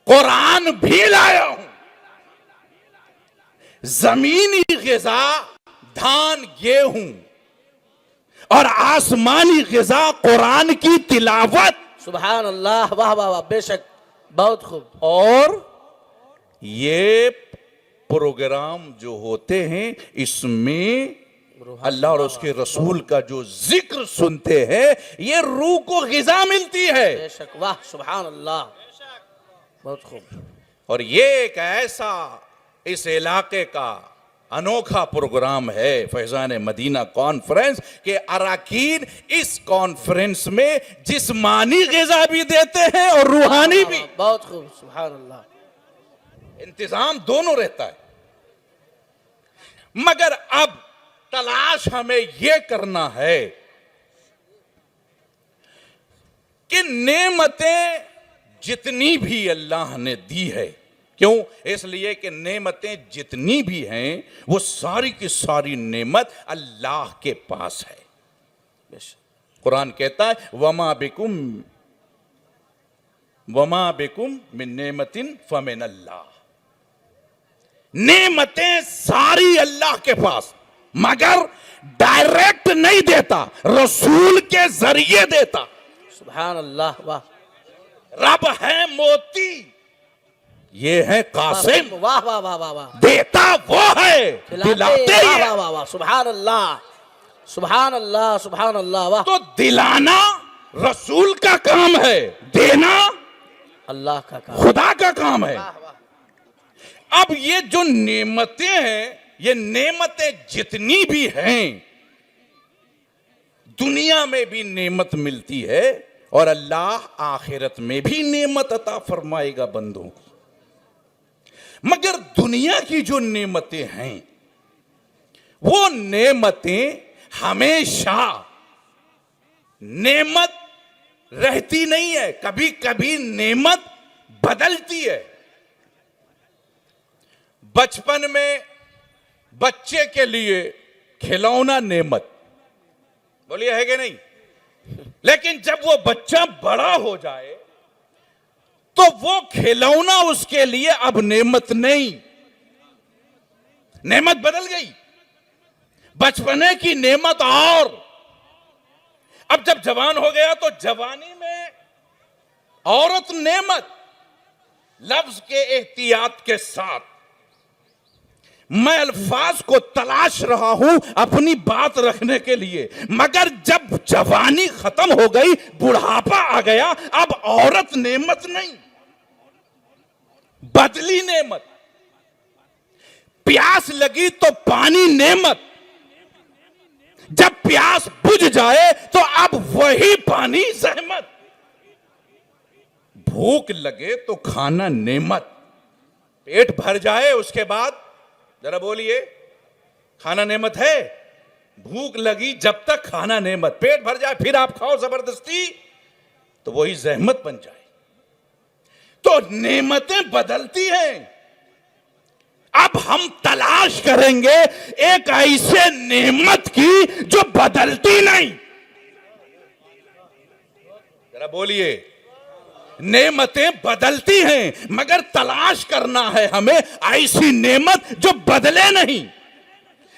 कुरान भी लाया हूं। ज़मीनी ग़िज़ा धान, गेहूं, और आसमानी ग़िज़ा कुरान की तिलावत। सुभान अल्लाह, वाह वाह वाह, बेशक, बहुत खूब। और ये प्रोग्राम जो होते हैं इसमें अल्लाह और उसके रसूल का जो जिक्र सुनते हैं, ये रूह को ग़िज़ा मिलती है। बेशक, वाह, सुभान अल्लाह, बहुत खूब। और ये एक ऐसा इस इलाके का अनोखा प्रोग्राम है फैजान मदीना कॉन्फ्रेंस के अराकीन इस कॉन्फ्रेंस में जिस्मानी ग़िज़ा भी देते हैं और रूहानी भी। बहुत खूब, सुभान अल्लाह। इंतजाम दोनों रहता है। मगर अब तलाश हमें यह करना है कि नेमतें जितनी भी अल्लाह ने दी है, क्यों? इसलिए कि नेमतें जितनी भी हैं वो सारी की सारी नेमत अल्लाह के पास है। कुरान कहता है वमा बिकुम मिन नेमतिन फमिन अल्लाह। नेमतें सारी अल्लाह के पास, मगर डायरेक्ट नहीं देता, रसूल के जरिए देता। सुभान अल्लाह, वाह रब है मोती, ये है कासिम, वाह वाह वाह वाह वाह। देता वो है, दिलाते वाह ये। वाह वाह वाह, सुभान अल्लाह, सुभान अल्लाह, सुभान अल्लाह, वाह। तो दिलाना रसूल का काम है, देना अल्लाह का काम, खुदा का काम है। अब ये जो नेमतें हैं, ये नेमतें जितनी भी हैं, दुनिया में भी नेमत मिलती है और अल्लाह आखिरत में भी नेमत अता फरमाएगा बंदों को। मगर दुनिया की जो नेमतें हैं, वो नेमतें हमेशा नेमत रहती नहीं है, कभी कभी नेमत बदलती है। बचपन में बच्चे के लिए खिलौना नेमत, बोलिए है कि नहीं? लेकिन जब वो बच्चा बड़ा हो जाए तो वो खिलौना उसके लिए अब नेमत नहीं, नेमत बदल गई। बचपने की नेमत और अब जब जवान हो गया तो जवानी में औरत नेमत। लफ्ज के एहतियात के साथ मैं अल्फाज को तलाश रहा हूं अपनी बात रखने के लिए, मगर जब जवानी खत्म हो गई, बुढ़ापा आ गया, अब औरत नेमत नहीं, बदली नेमत। प्यास लगी तो पानी नेमत, जब प्यास बुझ जाए तो अब वही पानी जहमत। भूख लगे तो खाना नेमत, पेट भर जाए उसके बाद, जरा बोलिए, खाना नेमत है? भूख लगी जब तक खाना नेमत, पेट भर जाए फिर आप खाओ जबरदस्ती तो वही जहमत बन जाए। तो नेमतें बदलती हैं। अब हम तलाश करेंगे एक ऐसे नेमत की जो बदलती नहीं। जरा बोलिए, नेमतें बदलती हैं, मगर तलाश करना है हमें ऐसी नेमत जो बदले नहीं।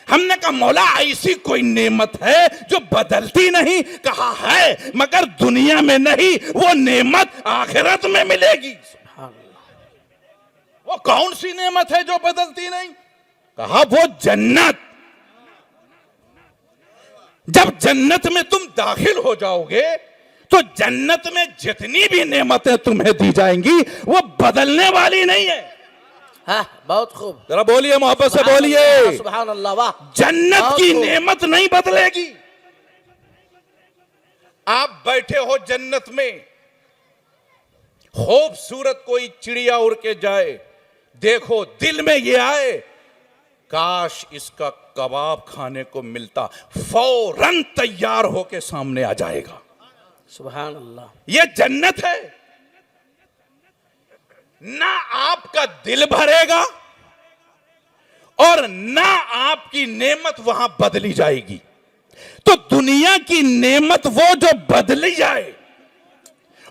हमने कहा मौला ऐसी कोई नेमत है जो बदलती नहीं? कहा है, मगर दुनिया में नहीं, वो नेमत आखिरत में मिलेगी। वो कौन सी नेमत है जो बदलती नहीं? कहा वो जन्नत। जब जन्नत में तुम दाखिल हो जाओगे तो जन्नत में जितनी भी नेमतें तुम्हें दी जाएंगी वो बदलने वाली नहीं है। हाँ, बहुत खूब, जरा बोलिए, मोहब्बत से बोलिए, सुभान अल्लाह, वाह। जन्नत की नेमत नहीं बदलेगी। आप बैठे हो जन्नत में, खूबसूरत कोई चिड़िया उड़ के जाए, देखो दिल में ये आए काश इसका कबाब खाने को मिलता, फौरन तैयार होके सामने आ जाएगा। सुभान अल्लाह, ये जन्नत है। ना आपका दिल भरेगा और ना आपकी नेमत वहां बदली जाएगी। तो दुनिया की नेमत वो जो बदली जाए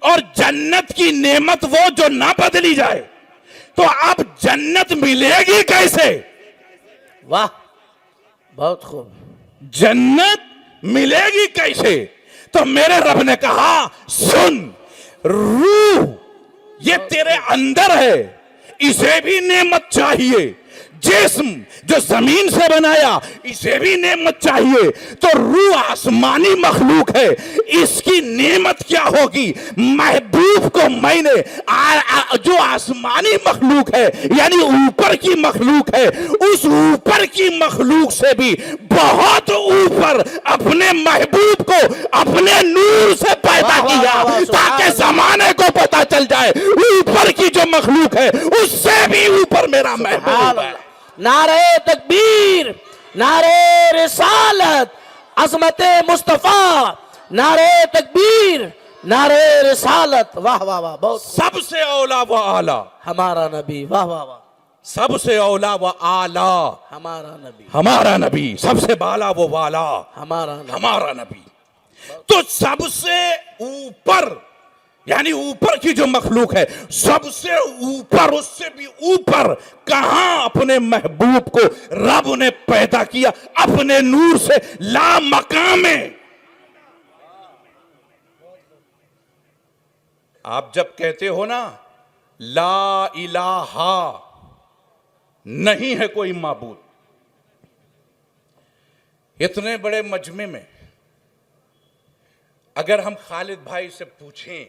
और जन्नत की नेमत वो जो ना बदली जाए, तो अब जन्नत मिलेगी कैसे? वाह, बहुत खूब। जन्नत मिलेगी कैसे? तो मेरे रब ने कहा सुन, रूह ये तेरे अंदर है, इसे भी नेमत चाहिए, जिस्म जो जमीन से बनाया इसे भी नेमत चाहिए, तो रूह आसमानी मखलूक है, इसकी नेमत क्या होगी? महबूब को मैंने जो आसमानी मखलूक है यानी ऊपर की मखलूक है, उस ऊपर की मखलूक से भी बहुत ऊपर अपने महबूब को अपने नूर से पैदा किया, ताकि जमाने को पता चल जाए ऊपर की जो मखलूक है उससे भी ऊपर मेरा महबूब है। नारे तकबीर, नारे रिसालत, अज़मत मुस्तफा, नारे तकबीर, नारे रिसालत। वाह वाह वाह, बहुत सबसे औला व आला हमारा नबी, वाह वाह वाह, सबसे औला व आला हमारा नबी, हमारा नबी, सबसे बाला वो वाला हमारा नबी। हमारा नबी। तो सबसे ऊपर यानी ऊपर की जो मखलूक है सबसे ऊपर, उससे भी ऊपर कहां अपने महबूब को रब ने पैदा किया? अपने नूर से, ला मकामे। आप जब कहते हो ना ला इलाहा, नहीं है कोई माबूद, इतने बड़े मजमे में अगर हम खालिद भाई से पूछें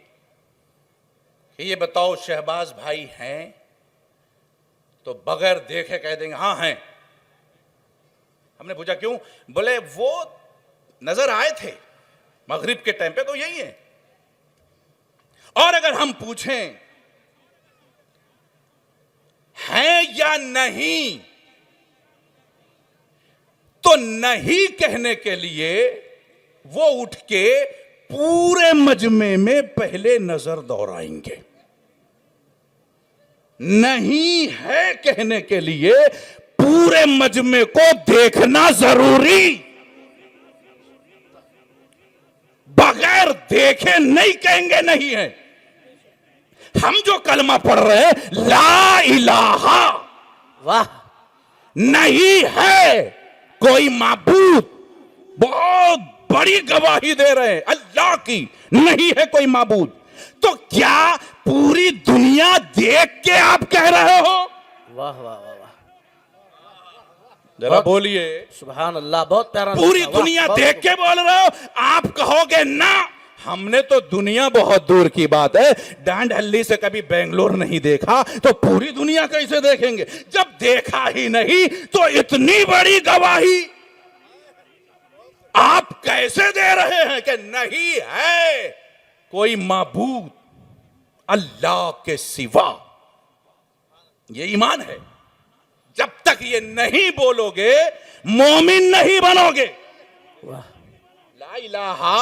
कि ये बताओ शहबाज भाई हैं, तो बगैर देखे कह देंगे हाँ हैं। हमने पूछा क्यों? बोले वो नजर आए थे मगरिब के टाइम पे, तो यही है। और अगर हम पूछें हैं या नहीं, तो नहीं कहने के लिए वो उठ के पूरे मजमे में पहले नजर दौड़ाएंगे। नहीं है कहने के लिए पूरे मजमे को देखना जरूरी, बगैर देखे नहीं कहेंगे नहीं है। हम जो कलमा पढ़ रहे हैं ला इलाहा, वाह, नहीं है कोई माबूद, बहुत बड़ी गवाही दे रहे हैं अल्लाह की, नहीं है कोई माबूद। तो क्या पूरी दुनिया देख के आप कह रहे हो? वाह वाह वाह वाह, जरा बोलिए सुभान अल्लाह, बहुत प्यारा। पूरी वाह, दुनिया बहुत देख के बोल रहे हो? आप कहोगे ना हमने तो दुनिया बहुत दूर की बात है, डांड हल्ली से कभी बेंगलोर नहीं देखा, तो पूरी दुनिया कैसे देखेंगे? जब देखा ही नहीं तो इतनी बड़ी गवाही आप कैसे दे रहे हैं कि नहीं है कोई माबूद अल्लाह के सिवा? ये ईमान है। जब तक ये नहीं बोलोगे मोमिन नहीं बनोगे। ला इलाहा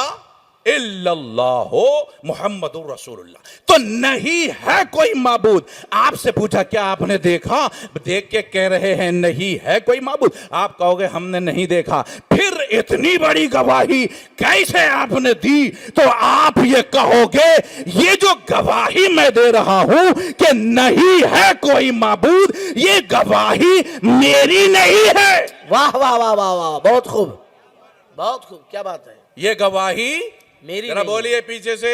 इल्लल्लाहु मुहम्मदुर रसूलुल्लाह, तो नहीं है कोई माबूद। आपसे पूछा क्या आपने देखा? देख के कह रहे हैं नहीं है कोई माबूद। आप कहोगे हमने नहीं देखा, फिर इतनी बड़ी गवाही कैसे आपने दी? तो आप ये कहोगे ये जो गवाही मैं दे रहा हूं कि नहीं है कोई माबूद, ये गवाही मेरी नहीं है। वाह वाह वाह वाह वाह, बहुत खूब, बहुत खूब, क्या बात है। ये गवाही मेरी जरा नहीं बोलिए पीछे से,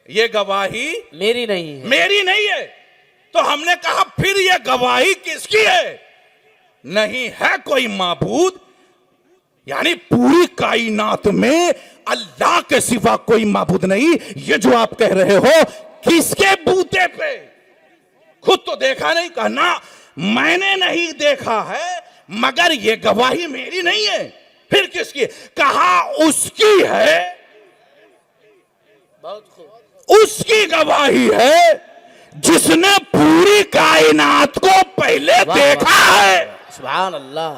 ये गवाही मेरी नहीं है। मेरी नहीं है। तो हमने कहा फिर ये गवाही किसकी है? नहीं है कोई माबूद, यानी पूरी कायनात में अल्लाह के सिवा कोई माबूद नहीं। ये जो आप कह रहे हो किसके बूते पे? खुद तो देखा नहीं, कहना मैंने नहीं देखा है, मगर ये गवाही मेरी नहीं है। फिर किसकी? कहा उसकी है, बहुत खूब, उसकी गवाही है जिसने पूरी कायनात को पहले देखा है। सुभान अल्लाह,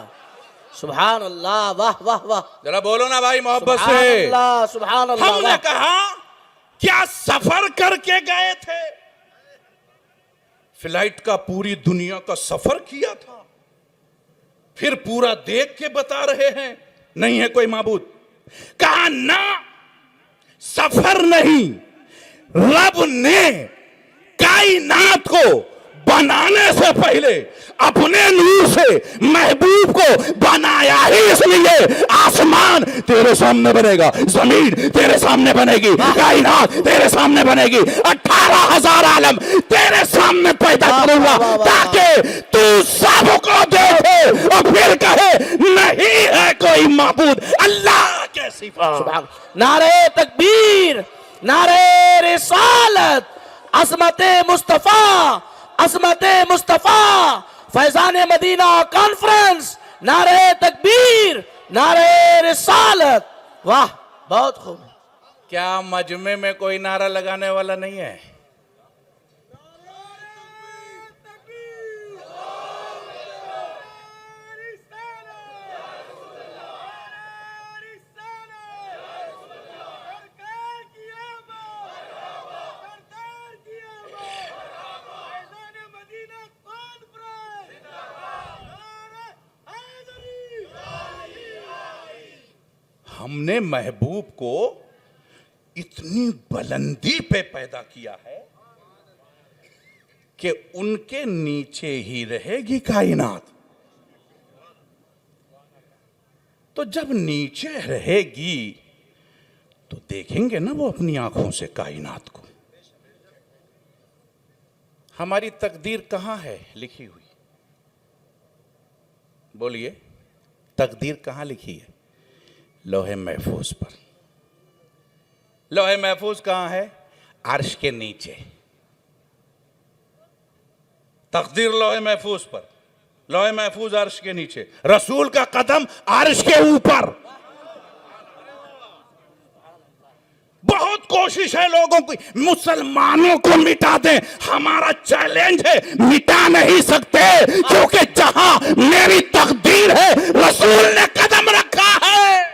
सुभान अल्लाह, वाह वाह वाह, जरा बोलो ना भाई मोहब्बत सुभान से। अल्लाह, सुभान अल्लाह। हमने वाह। कहा क्या सफर करके गए थे? फ्लाइट का पूरी दुनिया का सफर किया था, फिर पूरा देख के बता रहे हैं नहीं है कोई माबूद। कहा ना, सफर नहीं, रब ने कायनात को बनाने से पहले अपने नूर से महबूब को बनाया ही इसलिए आसमान तेरे सामने बनेगा, जमीन तेरे सामने बनेगी, कायनात तेरे सामने बनेगी। 18 10,000 आलम तेरे सामने पैदा करूंगा ताकि तू सबको देखे और फिर कहे नहीं है कोई माबूद अल्लाह के सिवा। नारे तकबीर, नारे रिसालत, अज़मते मुस्तफा, अज़मते मुस्तफा, फैजान मदीना कॉन्फ्रेंस, नारे तकबीर, नारे रिसालत। वाह, बहुत खूब। क्या मजमे में कोई नारा लगाने वाला नहीं है? हमने महबूब को इतनी बुलंदी पे पैदा किया है कि उनके नीचे ही रहेगी कायनात। तो जब नीचे रहेगी तो देखेंगे ना वो अपनी आंखों से कायनात को। हमारी तकदीर कहां है लिखी हुई? बोलिए, तकदीर कहां लिखी है? लोहे महफूज पर। लोहे महफूज कहां है? अर्श के नीचे। तकदीर लोहे महफूज पर, लोहे महफूज अर्श के नीचे, रसूल का कदम अर्श के ऊपर। बहुत कोशिश है लोगों की मुसलमानों को मिटा दें। हमारा चैलेंज है, मिटा नहीं सकते, क्योंकि जहां मेरी तकदीर है रसूल ने कदम रखा है।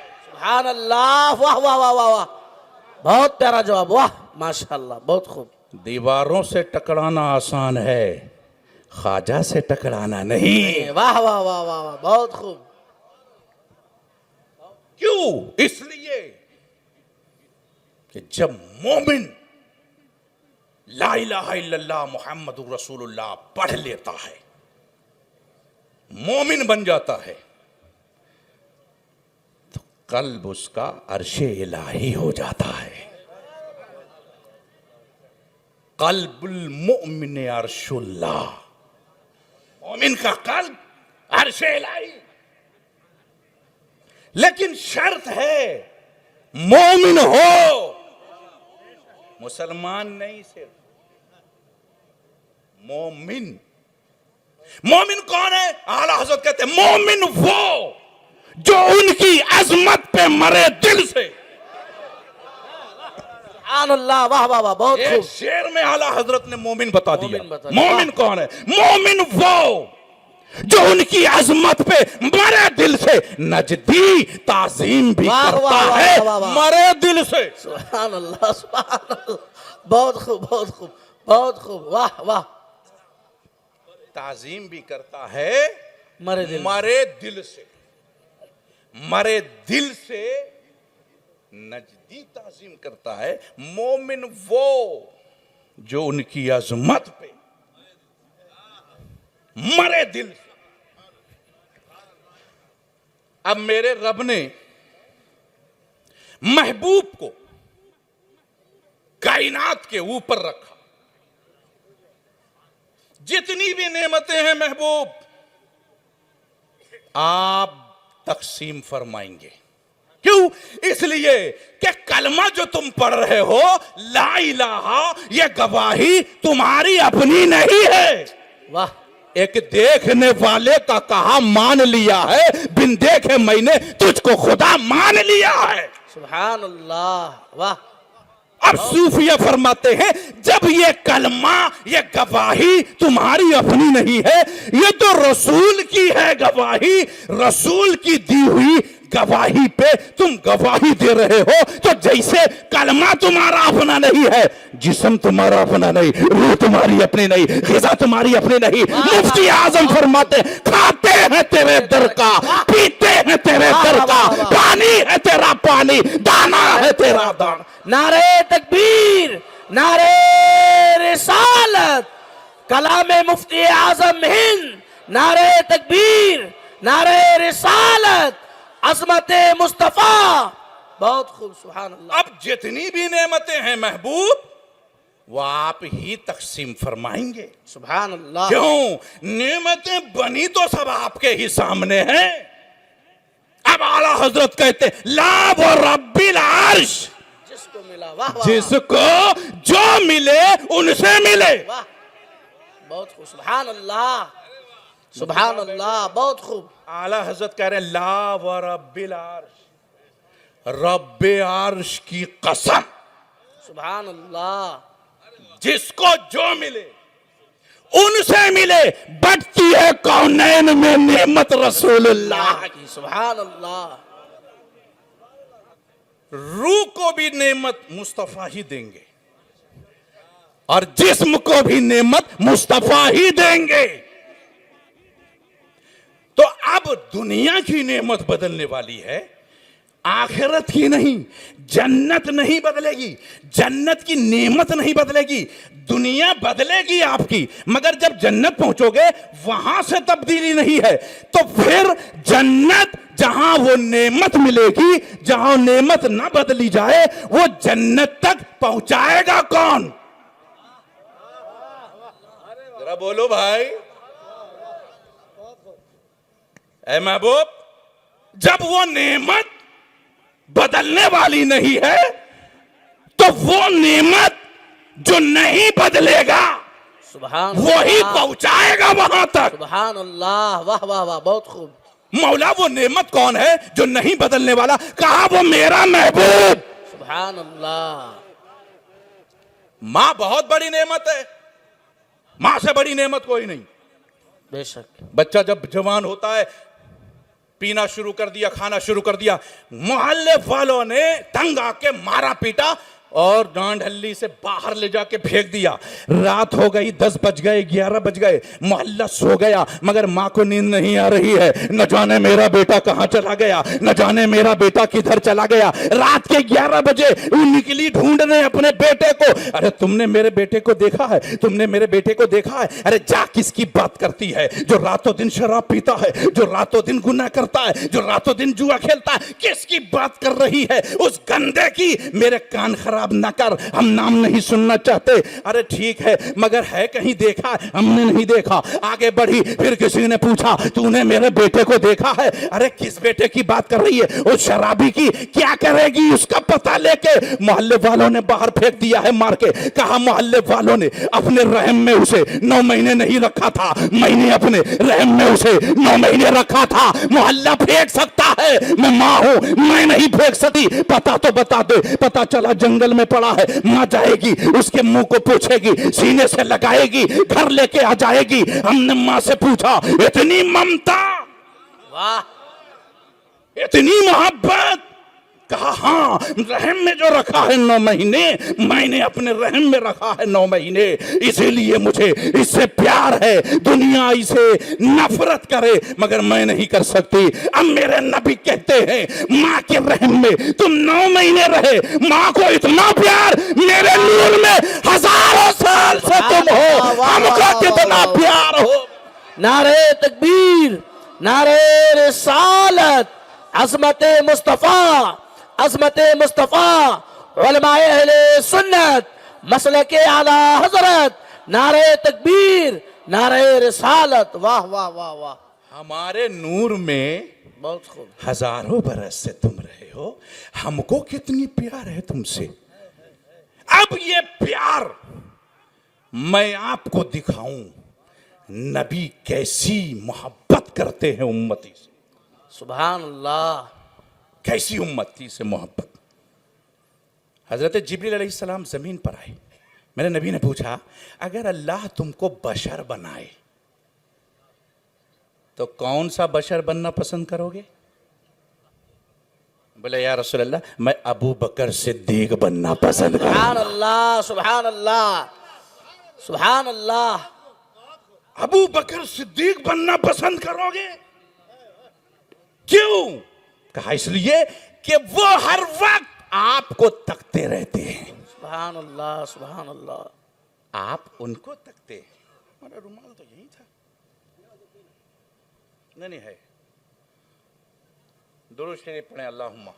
सुभान अल्लाह, वाह वाह वाह वाह वाह, बहुत प्यारा जवाब, वाह माशाअल्लाह, बहुत खूब। दीवारों से टकराना आसान है, ख्वाजा से टकराना नहीं। वाह वाह वाह वाह वाह, बहुत खूब। क्यों? इसलिए कि जब मोमिन ला इलाहा इल्लल्लाह मुहम्मदुर रसूलुल्लाह पढ़ लेता है, मोमिन बन जाता है, तो कल्ब उसका अर्शे इलाही हो जाता है। कल्बुल मुमिन अर्शुल्लाह, मोमिन का कल्ब अर्शे इलाही। लेकिन शर्त है मोमिन हो, मुसलमान नहीं, सिर्फ मोमिन। मोमिन कौन है? आला हज़रत कहते हैं मोमिन वो जो उनकी अजमत पे मरे दिल से। सुभान अल्लाह, वाह वाह वाह, बहुत एक खूब। शेर में आला हजरत ने मोमिन बता दिया। मोमिन बता दिया। मोमिन कौन है? मोमिन वो जो उनकी अजमत पे मरे दिल से नजदी ताजीम भी वाह, करता वाह, वाह, है, वाह, वाह। मरे दिल से। सुभान अल्लाह, सुभान अल्लाह, बहुत खूब, बहुत खूब, बहुत खूब, वाह वाह। ताजीम भी करता है मरे दिल, मरे दिल से। मरे दिल से नजदी ताजीम करता है। मोमिन वो जो उनकी अजमत पे मरे दिल से। अब मेरे रब ने महबूब को कायनात के ऊपर रखा। जितनी भी नेमतें हैं महबूब आप तकसीम फरमाएंगे। क्यों? इसलिए कि कलमा जो तुम पढ़ रहे हो, ला इलाहा, ये गवाही तुम्हारी अपनी नहीं है। वाह, एक देखने वाले का कहा मान लिया है, बिन देखे मैंने तुझको खुदा मान लिया है। सुभान अल्लाह, वाह। अब सूफिया फरमाते हैं जब ये कलमा, ये गवाही तुम्हारी अपनी नहीं है, ये तो रसूल की है गवाही। रसूल की दी हुई गवाही पे तुम गवाही दे रहे हो। तो जैसे कलमा तुम्हारा अपना नहीं है, जिस्म तुम्हारा अपना नहीं, रूह तुम्हारी अपनी नहीं, ग़िज़ा तुम्हारी अपनी नहीं। मुफ्ती आजम फरमाते खाते हैं तेरे दर का, पीते हैं तेरे दर का, पानी है तेरा पानी, दाना है तेरा दाना। नारे तकबीर, नारे रिसालत, कलामे मुफ्ती आजम हिंद, नारे तकबीर, नारे रिसालत, अज़मते मुस्तफा, बहुत खूब। सुभान अल्लाह। अब जितनी भी नेमतें हैं महबूब वो आप ही तकसीम फरमाएंगे। सुभान अल्लाह। क्यों? नेमतें बनी तो सब आपके ही सामने हैं। अब आला हजरत कहते ला वो रब्बिल अर्श, जिसको मिला, वाह वाह जिसको जो मिले उनसे मिले। वाह, बहुत खूब। सुभान अल्लाह, सुभान अल्लाह, बहुत खूब। आला हजरत कह रहे हैं ला व रब्बिल अर्श, रब्बे अर्श की कसम, सुभान अल्लाह, जिसको जो मिले उनसे मिले। बढ़ती है कौनैन में नेमत रसूलुल्लाह की। सुभान अल्लाह। रूह को भी नेमत मुस्तफा ही देंगे और जिस्म को भी नेमत मुस्तफा ही देंगे। तो अब दुनिया की नेमत बदलने वाली है, आखिरत की नहीं। जन्नत नहीं बदलेगी, जन्नत की नेमत नहीं बदलेगी, दुनिया बदलेगी आपकी। मगर जब जन्नत पहुंचोगे वहां से तब्दीली नहीं है। तो फिर जन्नत जहां वो नेमत मिलेगी, जहां नेमत ना बदली जाए, वो जन्नत तक पहुंचाएगा कौन? जरा बोलो भाई। ऐ महबूब, जब वो नेमत बदलने वाली नहीं है तो वो नेमत जो नहीं बदलेगा सुभान वो ही अल्लाह, पहुंचाएगा वहां तक। सुभान अल्लाह, वाह वाह वाह, बहुत खूब। मौला वो नेमत कौन है जो नहीं बदलने वाला? कहा वो मेरा महबूब। सुभान अल्लाह। मां बहुत बड़ी नेमत है, मां से बड़ी नेमत कोई नहीं। बेशक। बच्चा जब जवान होता है, पीना शुरू कर दिया, खाना शुरू कर दिया, मोहल्ले वालों ने तंग आके मारा पीटा और डांड हल्ली से बाहर ले जाके फेंक दिया। रात हो गई, 10 बज गए, 11 बज गए, मोहल्ला सो गया, मगर मां को नींद नहीं आ रही है। न जाने मेरा बेटा कहां चला गया, न जाने मेरा बेटा किधर चला गया। रात के 11 बजे वो निकली ढूंढने अपने बेटे को। अरे तुमने मेरे बेटे को देखा है, तुमने मेरे बेटे को देखा है? अरे जा, किसकी बात करती है? जो रातों दिन शराब पीता है, जो रातों दिन गुनाह करता है, जो रातों दिन जुआ खेलता है, किसकी बात कर रही है? उस गंदे की। मेरे कान खराब ना कर, हम नाम नहीं सुनना चाहते। अरे ठीक है, मगर है कहीं देखा? हमने नहीं देखा। आगे बढ़ी, फिर किसी ने पूछा तूने मेरे बेटे को देखा है? अरे किस बेटे की बात कर रही है? उस शराबी की। क्या करेगी उसका पता लेके? मोहल्ले वालों ने बाहर फेंक दिया है मार के। कहा मोहल्ले वालों ने अपने रहम में उसे 9 महीने नहीं रखा था, मैंने अपने रहम में उसे 9 महीने रखा था। मोहल्ला फेंक सकता है, मैं मां हूं, मैं नहीं फेंक सकती। पता तो बता दे। पता चला जंगल में पड़ा है। मां जाएगी, उसके मुंह को पूछेगी, सीने से लगाएगी, घर लेके आ जाएगी। हमने मां से पूछा इतनी ममता, वाह, इतनी मोहब्बत? कहा हाँ, रहम में जो रखा है 9 महीने, मैंने अपने रहम में रखा है 9 महीने, इसीलिए मुझे इससे प्यार है। दुनिया इसे नफरत करे मगर मैं नहीं कर सकती। अब मेरे नबी कहते हैं माँ के रहम में तुम 9 महीने रहे, माँ को इतना प्यार, मेरे नूर में हजारों साल से तुम हो, हमको कितना प्यार हो। नारे तकबीर, नारे रिसालत, अज़मत मुस्तफ़ा, अज़मत मुस्तफ़ा, उलमाए अहले सुन्नत, मसलके आला हज़रत, नारे तकबीर, नारे रिसालत, वाह वाह वाह वाह। हमारे नूर में बहुत खूब। हजारों बरस से तुम रहे हो, हमको कितनी प्यार है तुमसे। अब ये प्यार मैं आपको दिखाऊं, नबी कैसी मोहब्बत करते हैं उम्मती से। सुभान अल्लाह। कैसी उम्मती से मोहब्बत। हजरत जिब्रील अलैहिस्सलाम जमीन पर आए, मेरे नबी ने पूछा अगर अल्लाह तुमको बशर बनाए तो कौन सा बशर बनना पसंद करोगे? बोले या रसूल अल्लाह, मैं अबू बकर सिद्दीक बनना पसंद करूंगा। सुभान अल्लाह, सुभान अल्लाह, सुभान अल्लाह। अबू बकर सिद्दीक बनना पसंद करोगे? क्यों? कहा इसलिए कि वो हर वक्त आपको तकते रहते हैं। सुभान अल्लाह, सुभान अल्लाह। आप उनको तकते हैं। हमारा रुमाल तो यही था, नहीं है। दुरूद शरीफ पढ़े, अल्लाहुम्मा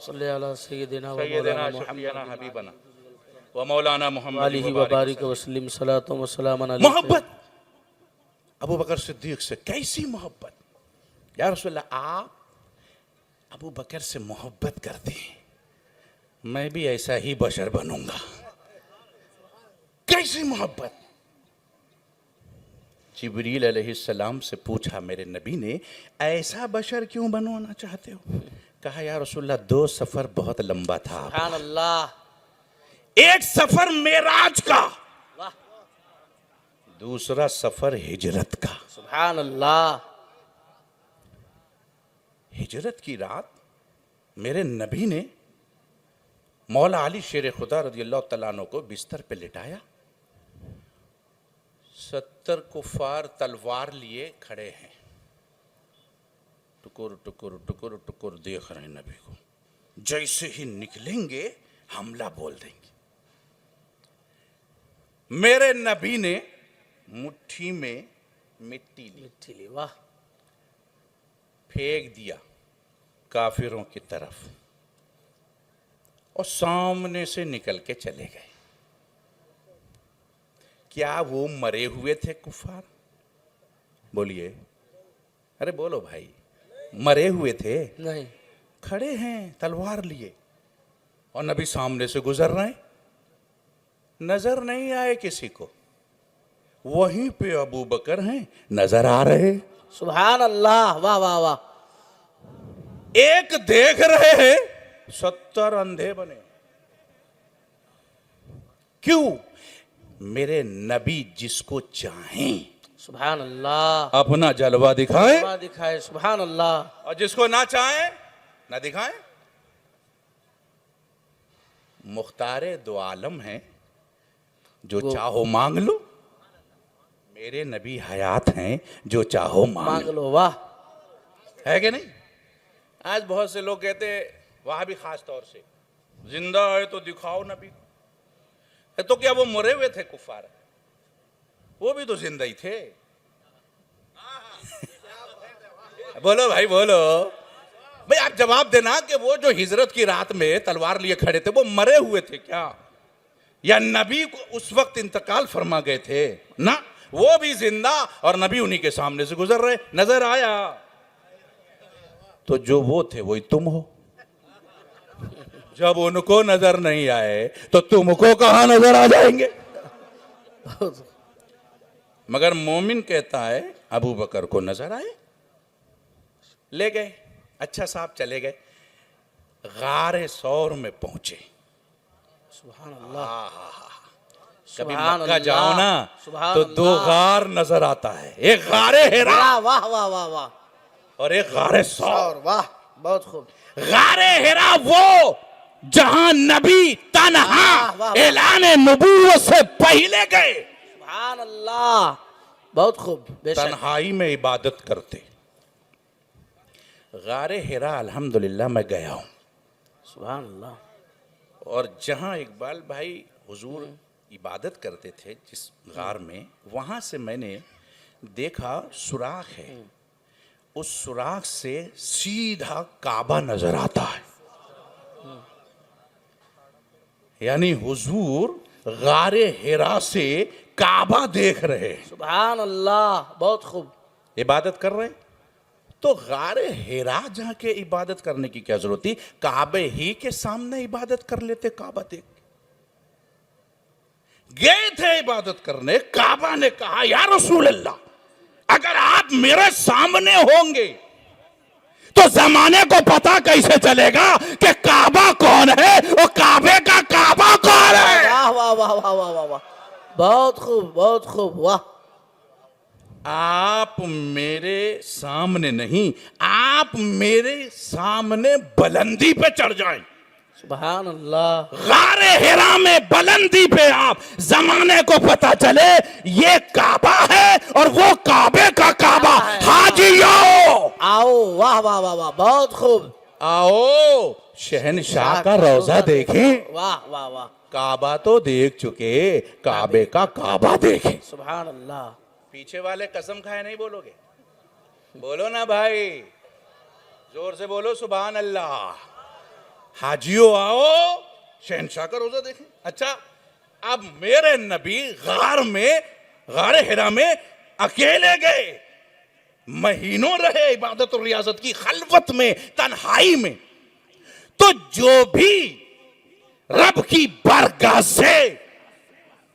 सल्ली अला सय्यदिना व सय्यदना मौलाना शफीअना हबीबना व मौलाना मोहम्मद वालिहि व बारिक वसल्लम सलातो व सलामन अलैहि। मोहब्बत अबू बकर सिद्दीक से कैसी मोहब्बत? या रसूलल्लाह, आप अबू बकर से मोहब्बत करते हैं, मैं भी ऐसा ही बशर बनूंगा। कैसी मोहब्बत? जिब्रील अलैहिस्सलाम से पूछा मेरे नबी ने, ऐसा बशर क्यों बनवाना चाहते हो? कहा या रसूलल्लाह, 2 सफर बहुत लंबा था। सुभान अल्लाह। एक सफर मेराज का, वाह, दूसरा सफर हिजरत का। सुभान अल्लाह। हिजरत की रात मेरे नबी ने मौला अली शेर खुदा रज़ियल्लाहु तआला अन्हु को बिस्तर पे लिटाया। 70 कुफार तलवार लिए खड़े हैं, टुकुर टुकुर टुकुर टुकुर देख रहे हैं नबी को। जैसे ही निकलेंगे हमला बोल देंगे। मेरे नबी ने मुट्ठी में मिट्टी ली, ठीक, वाह, फेंक दिया काफिरों की तरफ और सामने से निकल के चले गए। क्या वो मरे हुए थे कुफार? बोलिए, अरे बोलो भाई, मरे हुए थे? नहीं, खड़े हैं तलवार लिए और नबी सामने से गुजर रहे हैं, नजर नहीं आए किसी को। वहीं पे अबू बकर हैं, नजर आ रहे। सुभान अल्लाह, वाह वाह वाह। एक देख रहे हैं, 70 अंधे बने। क्यों? मेरे नबी जिसको चाहें सुभान अल्लाह, अपना जलवा दिखाए जलवा दिखाए। सुभान अल्लाह। और जिसको ना चाहे ना दिखाए। मुख्तारे दो आलम हैं, जो चाहो मांग लो। मेरे नबी हयात हैं, जो चाहो मांग मांग लो। लो, वाह। है कि नहीं? आज बहुत से लोग कहते हैं, वहां भी खास तौर से, जिंदा है तो दिखाओ नबी। तो क्या वो मरे हुए थे कुफार? वो भी तो जिंदा ही थे। बोलो भाई बोलो भाई, आप जवाब देना कि वो जो हिजरत की रात में तलवार लिए खड़े थे, वो मरे हुए थे क्या, या नबी को उस वक्त इंतकाल फरमा गए थे? ना, वो भी जिंदा और नबी उन्हीं के सामने से गुजर रहे, नजर आया। तो जो वो थे वही तुम हो। जब उनको नजर नहीं आए तो तुमको कहां नजर आ जाएंगे? मगर मोमिन कहता है अबू बकर को नजर आए, ले गए। अच्छा साहब चले गए, गारे सौर में पहुंचे। सुभान अल्लाह, कभी सुभान मक्का अल्लाह, जाओ ना सुभान तो 2 अल्लाह। गार नजर आता है, एक गारे हिरा वाह वाह वाह वाह वाह, और एक गारे सौर। और वाह, बहुत खूब। गारे हिरा वो जहां नबी तन्हा वाह, वाह। ऐलान नबूवत से पहले गए, सुभान अल्लाह, बहुत खूब। बेशक, तन्हाई में इबादत करते। गारे हिरा अल्हम्दुलिल्लाह मैं गया हूं, सुभान अल्लाह। और जहां इकबाल भाई हुजूर इबादत करते थे जिस गार में, वहां से मैंने देखा सुराख है, उस सुराख से सीधा काबा नजर आता है। यानी हुजूर गारे हिरा से काबा देख रहे हैं, सुभान अल्लाह, बहुत खूब। इबादत कर रहे हैं। तो गारे हिरा जाके इबादत करने की क्या जरूरत थी? काबे ही के सामने इबादत कर लेते। काबा देख गए थे इबादत करने, काबा ने कहा या रसूल अल्लाह, अगर आप मेरे सामने होंगे तो जमाने को पता कैसे चलेगा कि काबा कौन है और काबे का काबा कौन है? वाह वाह वाह वाह वाह वाह वाह, बहुत खूब, बहुत खूब, वाह। आप मेरे सामने नहीं, आप मेरे सामने बुलंदी पे चढ़ जाएं। सुभान अल्लाह, गारे हिरा में बुलंदी पे आप, जमाने को पता चले ये काबा है और वो काबे का काबा। हाजियो आओ, वाह वाह वाह वाह, बहुत खूब। आओ शहनशाह का रोजा देखें। वाह वाह वाह, काबा तो देख चुके, काबे का काबा देखें। सुभान अल्लाह। पीछे वाले कसम खाए नहीं बोलोगे? बोलो ना भाई, जोर से बोलो सुभान अल्लाह। हाजियो आओ शहनशाह का रोजा देखें। अच्छा अब मेरे नबी गार हिरा में अकेले गए, महीनों रहे इबादत और रियाजत की खलवत में, तन्हाई में। तो जो भी रब की बरगाह से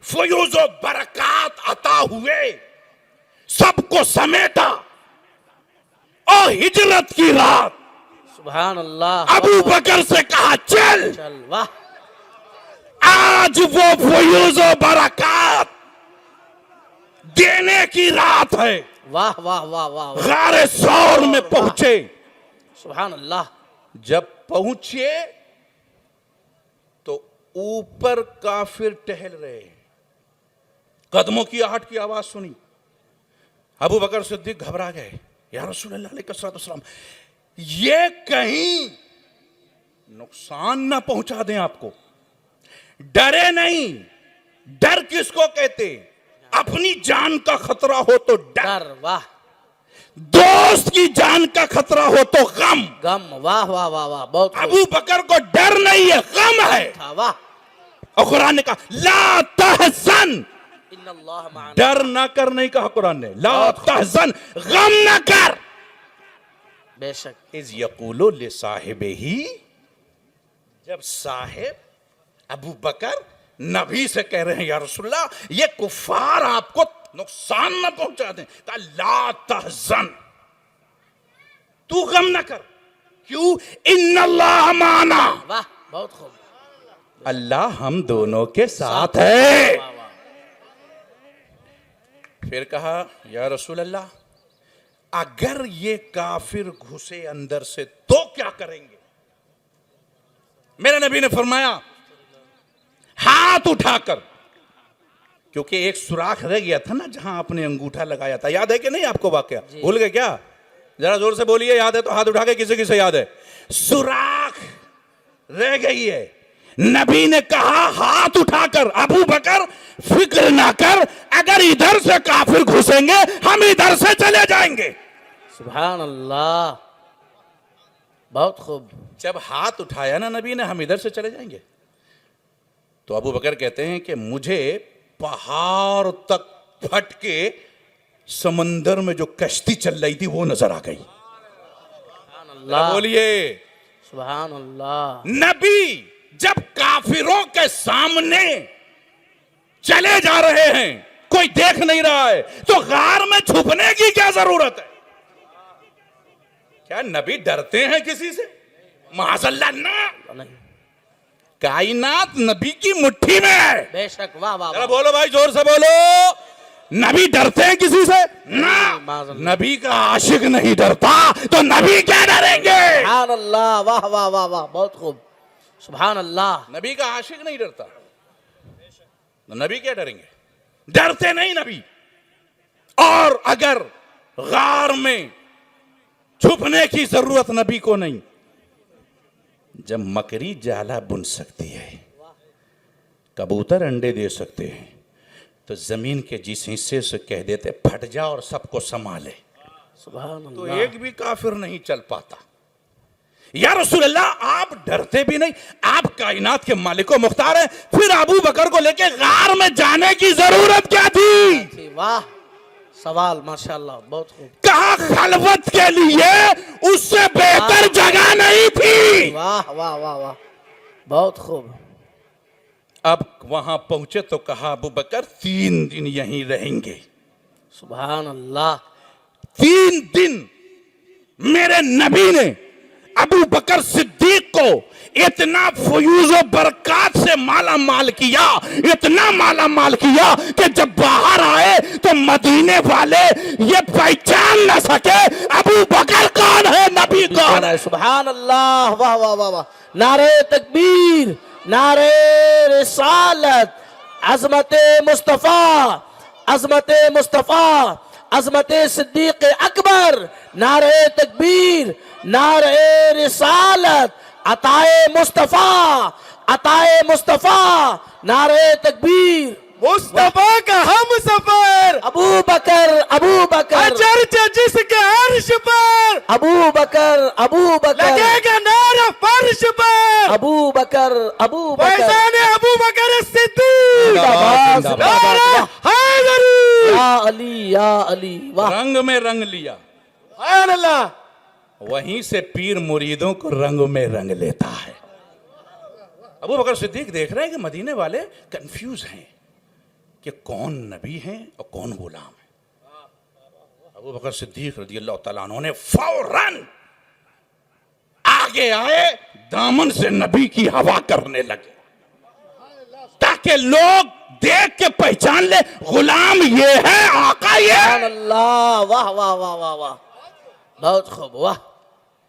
फयूज़ व बरकात अता हुए, सबको समेटा और हिजरत की रात सुभान अल्लाह। अबू बकर से कहा चल, चल वाह आज वो फयूज़ व बरकात देने की रात है। वाह वाह वाह वाह वाह। गारे सौर में पहुंचे। सुभान अल्लाह। जब पहुंचे तो ऊपर काफिर टहल रहे, कदमों की आहट की आवाज सुनी। अबू बकर सिद्दीक घबरा गए, या रसूलल्लाह अलैहिस्सलाम, ये कहीं नुकसान ना पहुंचा दें आपको। डरे नहीं, डर किसको कहते? अपनी जान का खतरा हो तो डर, डर वाह। दोस्त की जान का खतरा हो तो गम। गम वाह वाह वाह वाह। बहुत खूब। अबू बकर को डर नहीं है, गम है। था वाह। और कुरान ने कहा ला तहज़न, इन्नल्लाह माअना। डर ना कर नहीं कहा कुरान ने, ला तहज़न, गम ना कर। बेशक। इज़ यक़ूलु लिसाहिबिही, जब साहिब अबू बकर नबी से कह रहे हैं या रसूलल्लाह ये कुफार आपको नुकसान न पहुंचा दें, कहा ला तहज़न, तू गम न कर। क्यों? इन्नल्लाह माना, वाह बहुत खूब। अल्लाह हम दोनों के साथ है। वाह वाह। फिर कहा या रसूल अल्लाह अगर ये काफिर घुसे अंदर से तो क्या करेंगे? मेरे नबी ने फरमाया हाथ उठाकर, क्योंकि एक सुराख रह गया था ना जहां आपने अंगूठा लगाया था, याद है कि नहीं आपको वाकया? भूल गए क्या? जरा जोर से बोलिए, याद है तो हाथ उठा के किसे किसे याद है? सुराख रह गई है। नबी ने कहा हाथ उठाकर, अबू बकर फिक्र ना कर, अगर इधर से काफिर घुसेंगे हम इधर से चले जाएंगे। सुभान अल्लाह। बहुत खूब। जब हाथ उठाया ना नबी ने, हम इधर से चले जाएंगे, तो अबू बकर कहते हैं कि मुझे पहाड़ तक फट के समंदर में जो कश्ती चल रही थी वो नजर आ गई। सुभान अल्लाह। बोलिए सुभान अल्लाह। नबी जब काफिरों के सामने चले जा रहे हैं, कोई देख नहीं रहा है, तो गार में छुपने की क्या जरूरत है? क्या नबी डरते हैं किसी से? माज़अल्लाह ना। नहीं। कायनात नबी की मुट्ठी में है। बेशक। वाह वाह जरा वाह। बोलो भाई, जोर से बोलो। नबी डरते हैं किसी से? ना। माज़अल्लाह। नबी का आशिक नहीं डरता तो नबी क्या डरेंगे? सुभान अल्लाह। वाह वाह वाह वाह। बहुत खूब। सुभान अल्लाह। नबी का आशिक नहीं डरता तो नबी क्या डरेंगे? डरते नहीं नबी। और अगर गार में छुपने की जरूरत नबी को नहीं, जब मकड़ी जाला बुन सकती है, कबूतर अंडे दे सकते हैं, तो जमीन के जिस हिस्से से कह देते फट जा और सबको संभाले, सुभान तो अल्लाह। एक भी काफिर नहीं चल पाता। या रसूल अल्लाह आप डरते भी नहीं, आप कायनात के मालिक व मुख्तार हैं, फिर अबू बकर को लेके गार में जाने की जरूरत क्या थी? वाह सवाल माशाल्लाह। बहुत खूब। कहा खलवत के लिए उससे बेहतर जगह नहीं थी। वाह वाह वाह वाह। बहुत खूब। अब वहां पहुंचे तो कहा अबू बकर 3 दिन यहीं रहेंगे। सुभान अल्लाह। 3 दिन मेरे नबी ने अबू बकर सिद्दीक को इतना फयूज़ व बरकात से माला माल किया, इतना माला माल किया कि जब बाहर आए तो मदीने वाले ये पहचान न सके अबू बकर कौन है, नबी कौन है। सुभान अल्लाह। वाह वाह वाह वाह। नारे तकबीर, नारे रिसालत, अजमत मुस्तफा, अजमत मुस्तफा, अजमत सिद्दीक अकबर, नारे तकबीर, नारे रिसालत, अताए मुस्तफा, अताए मुस्तफा, नारे तकबीर। मुस्तफा का हम सफर, अबू बकर, अबू बकर, चर्चा जिसके अर्श पर, अबू बकर, अबू बकर, लगेगा नारा फर्श पर, अबू बकर, अबू बकर, फैजान अबू बकर सिद्दीक, जिंदाबाद, जिंदाबाद। या अली या अली, वाह रंग में रंग लिया, सुभान अल्लाह। वहीं से पीर मुरीदों को रंग में रंग लेता है। अबू बकर सिद्दीक देख रहे हैं कि मदीने वाले कंफ्यूज हैं कि कौन नबी हैं और कौन गुलाम है। अबू बकर सिद्दीक रज़ियल्लाहु तआला अन्हु ने फौरन आगे आए, दामन से नबी की हवा करने लगे ताकि लोग देख के पहचान ले, गुलाम ये है, आका ये है। अल्लाह, वाह वाह वाह वाह वाह, बहुत खूब, वाह।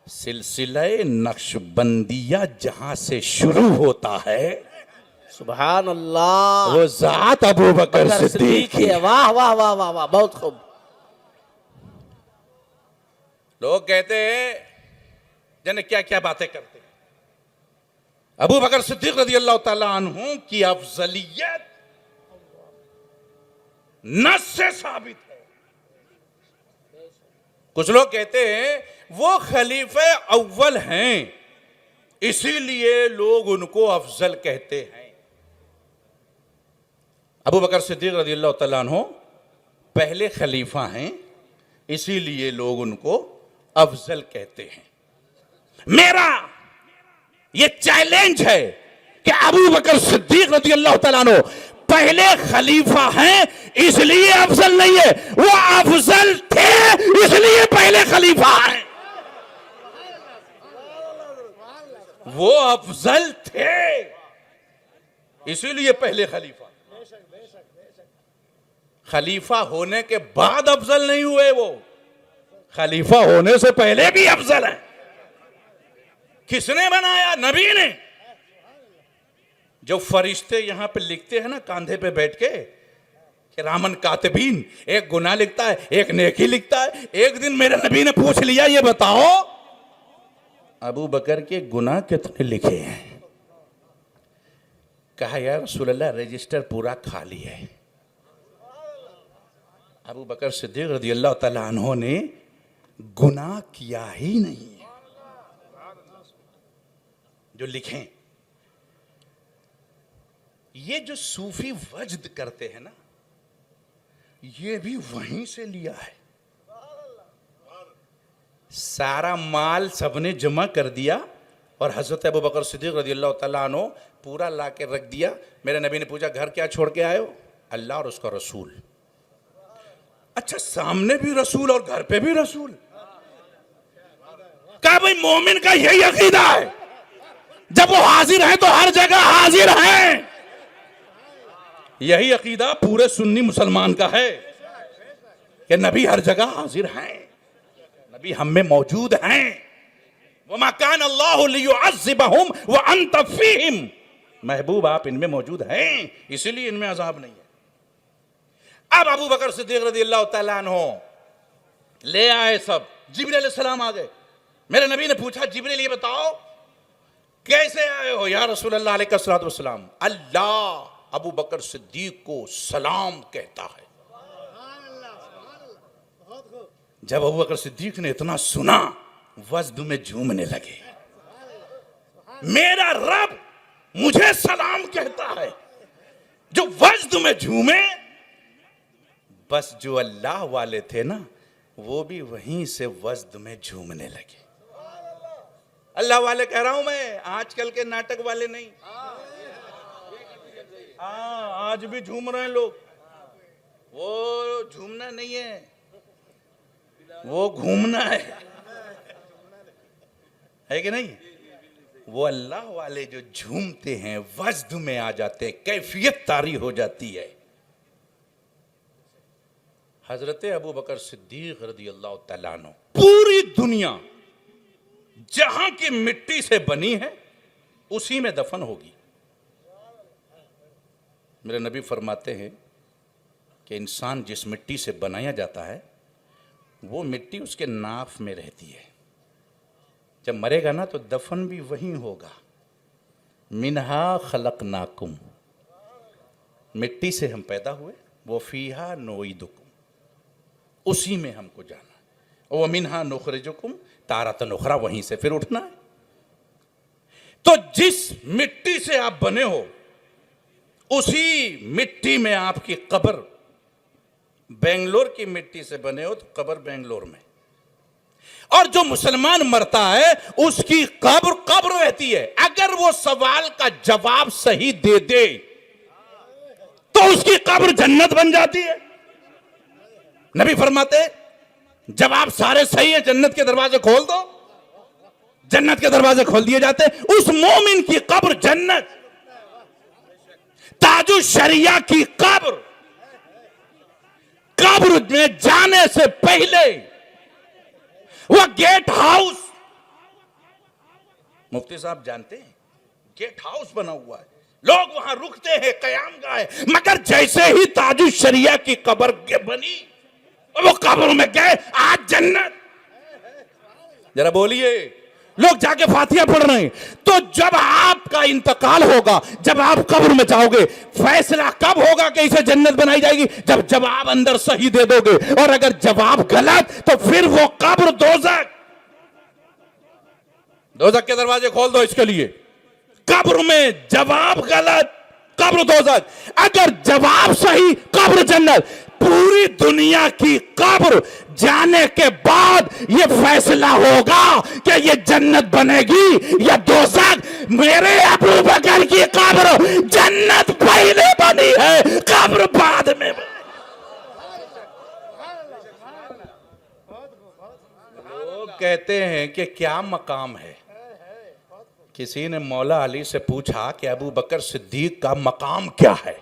सिलसिला नक्शबंदिया जहां से शुरू होता है, सुभान अल्लाह, वो जात अबू बकर सिद्दीक है, वाह वाह वाह वाह वाह, बहुत खूब। लोग कहते हैं जाने क्या क्या बातें करते हैं। अबू बकर सिद्दीक रज़ियल्लाहु तआला अन्हु की अफजलियत नस से साबित है। कुछ लोग कहते हैं वो खलीफे अव्वल हैं, इसीलिए लोग उनको अफजल कहते हैं। अबू बकर सिद्दीक रज़ियल्लाहु तआला अन्हु पहले खलीफा हैं, इसीलिए लोग उनको अफजल कहते हैं। मेरा ये चैलेंज है कि अबू बकर सिद्दीक रज़ियल्लाहु तआला अन्हु पहले खलीफा हैं, इसलिए अफजल नहीं है, वो अफजल थे इसलिए पहले खलीफा हैं। वो अफजल थे इसीलिए पहले खलीफा। खलीफा होने के बाद अफजल नहीं हुए, वो खलीफा होने से पहले भी अफजल है। किसने बनाया? नबी ने। जो फरिश्ते यहां पे लिखते हैं ना कांधे पे बैठ के कि रामन कातिबीन, एक गुनाह लिखता है एक नेकी लिखता है। एक दिन मेरे नबी ने पूछ लिया, ये बताओ अबू बकर के गुनाह कितने लिखे हैं? कहा यार रसूलल्लाह रजिस्टर पूरा खाली है। अबू बकर सिद्दीक रज़ियल्लाहु तआला अन्हु ने गुनाह किया ही नहीं है जो लिखें। ये जो सूफी वज्द करते हैं ना, ये भी वहीं से लिया है। सारा माल सबने जमा कर दिया और हजरत अबू बकर सिद्दीक रज़ियल्लाहु तआला अन्हु पूरा ला के रख दिया। मेरे नबी ने पूछा घर क्या छोड़ के आए हो? अल्लाह और उसका रसूल। अच्छा, सामने भी रसूल और घर पे भी रसूल। कहा भाई मोमिन का यही अकीदा है, जब वो हाजिर है तो हर जगह हाजिर है। यही अकीदा पूरे सुन्नी मुसलमान का है कि नबी हर जगह हाजिर हैं, नबी हम में मौजूद हैं। वमा कान अल्लाहु लियुअज़्ज़िबहुम व अंत फीहिम। महबूब आप इनमें मौजूद हैं, इसीलिए इनमें अजाब नहीं है। अब अबू बकर सिद्दीक रज़ियल्लाहु तआला अन्हु ले आए सब। जिब्रील अलैहिस्सलाम आ गए। मेरे नबी ने पूछा, जिब्रील ये बताओ कैसे आए हो या रसूल अल्लाह अलैहिस्सलातु वस्सलाम? अल्लाह अबू बकर सिद्दीक को सलाम कहता है। जब अबू बकर सिद्दीक ने इतना सुना, वज्द में झूमने लगे। मेरा रब मुझे सलाम कहता है। जो वज्द में झूमे, बस जो अल्लाह वाले थे ना, वो भी वहीं से वज्द में झूमने लगे। अल्लाह वाले कह रहा हूं मैं, आजकल के नाटक वाले नहीं। हाँ, आज भी झूम रहे हैं लोग। वो झूमना नहीं है, वो घूमना है कि नहीं? वो अल्लाह वाले जो झूमते हैं, वज्द में आ जाते, कैफियत तारी हो जाती है। हजरत अबू बकर सिद्दीक रज़ियल्लाहु तआला अन्हु, पूरी दुनिया जहां की मिट्टी से बनी है उसी में दफन होगी। मेरे नबी फरमाते हैं कि इंसान जिस मिट्टी से बनाया जाता है, वो मिट्टी उसके नाफ में रहती है। जब मरेगा ना तो दफन भी वहीं होगा। मिनहा खलकनाकुम, मिट्टी से हम पैदा हुए, वो फीहा नुईदुकुम, उसी में हमको जाना है। वो मिनहा नुखरिजुकुम तारतन उखरा, वहीं से फिर उठना है। तो जिस मिट्टी से आप बने हो उसी मिट्टी में आपकी कब्र, बेंगलोर की मिट्टी से बने हो तो कब्र बेंगलोर में, और जो मुसलमान मरता है उसकी कब्र कब्र रहती है। अगर वो सवाल का जवाब सही दे दे तो उसकी कब्र जन्नत बन जाती है। नबी फरमाते जवाब सारे सही है, जन्नत के दरवाजे खोल दो, जन्नत के दरवाजे खोल दिए जाते। उस मोमिन की कब्र जन्नत। ताजु शरिया की कब्र, कब्र में जाने से पहले वह गेट हाउस, मुफ्ती साहब जानते हैं गेट हाउस बना हुआ है, लोग वहां रुकते हैं, कयाम गाए, मगर जैसे ही ताजु शरिया की कब्र बनी वो कब्र में गए, आज जन्नत। जरा बोलिए, लोग जाके फातिहा पढ़ रहे हैं। तो जब आपका इंतकाल होगा, जब आप कब्र में जाओगे, फैसला कब होगा कि इसे जन्नत बनाई जाएगी? जब जवाब अंदर सही दे दोगे, और अगर जवाब गलत तो फिर वो कब्र दोज़ख। दोज़ख के दरवाजे खोल दो इसके लिए। कब्र में जवाब गलत, कब्र दोज़ख, अगर जवाब सही कब्र जन्नत। पूरी दुनिया की कब्र जाने के बाद यह फैसला होगा कि यह जन्नत बनेगी या दोज़ख। मेरे अबू बकर की कब्र जन्नत पहले बनी है, कब्र बाद में बनी। लोग कहते हैं कि क्या मकाम है। किसी ने मौला अली से पूछा कि अबू बकर सिद्दीक का मकाम क्या है,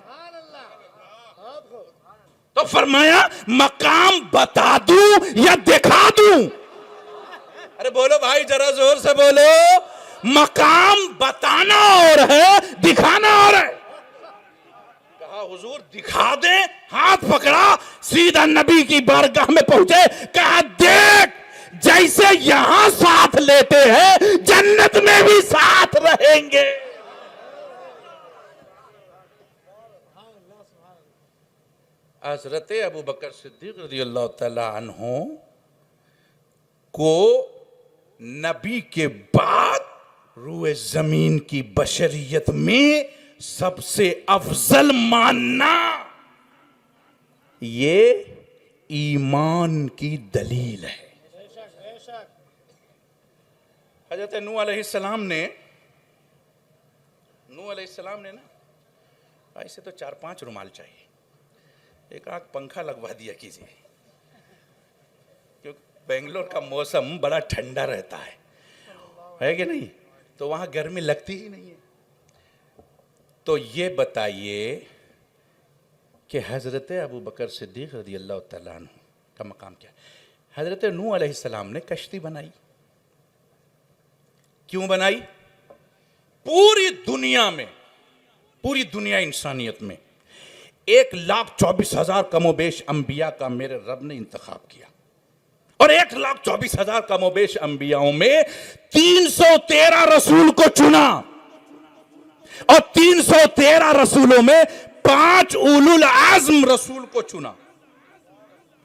तो फरमाया मकाम बता दूं या दिखा दूं? अरे बोलो भाई, जरा जोर से बोलो। मकाम बताना और है, दिखाना और है। कहा हुजूर दिखा दे, हाथ पकड़ा, सीधा नबी की बारगाह में पहुंचे, कहा देख जैसे यहां साथ लेते हैं जन्नत में भी साथ रहेंगे। हजरत अबू बकर सिद्दीक रज़ियल्लाहु तआला अन्हु को नबी के बाद रूए जमीन की बशरियत में सबसे अफजल मानना, ये ईमान की दलील है। हजरत नूह अलैहिस्सलाम ने ना, ऐसे तो 4-5 रुमाल चाहिए, एक आग पंखा लगवा दिया कीजिए, क्योंकि बेंगलोर का मौसम बड़ा ठंडा रहता है कि नहीं? तो वहाँ गर्मी लगती ही नहीं है। तो ये बताइए कि हज़रत अबू बकर सिद्दीक़ रज़ियल्लाहु तआला अन्हु का मकाम क्या है? हज़रत नूह अलैहिस्सलाम ने कश्ती बनाई। क्यों बनाई? पूरी दुनिया इंसानियत में 1,24,000 कमोबेश अंबिया का मेरे रब ने इंतखाब किया, और 1,24,000 कमोबेश अंबियाओं में 313 रसूल को चुना, और 313 रसूलों में 5 उलुल आज़म रसूल को चुना,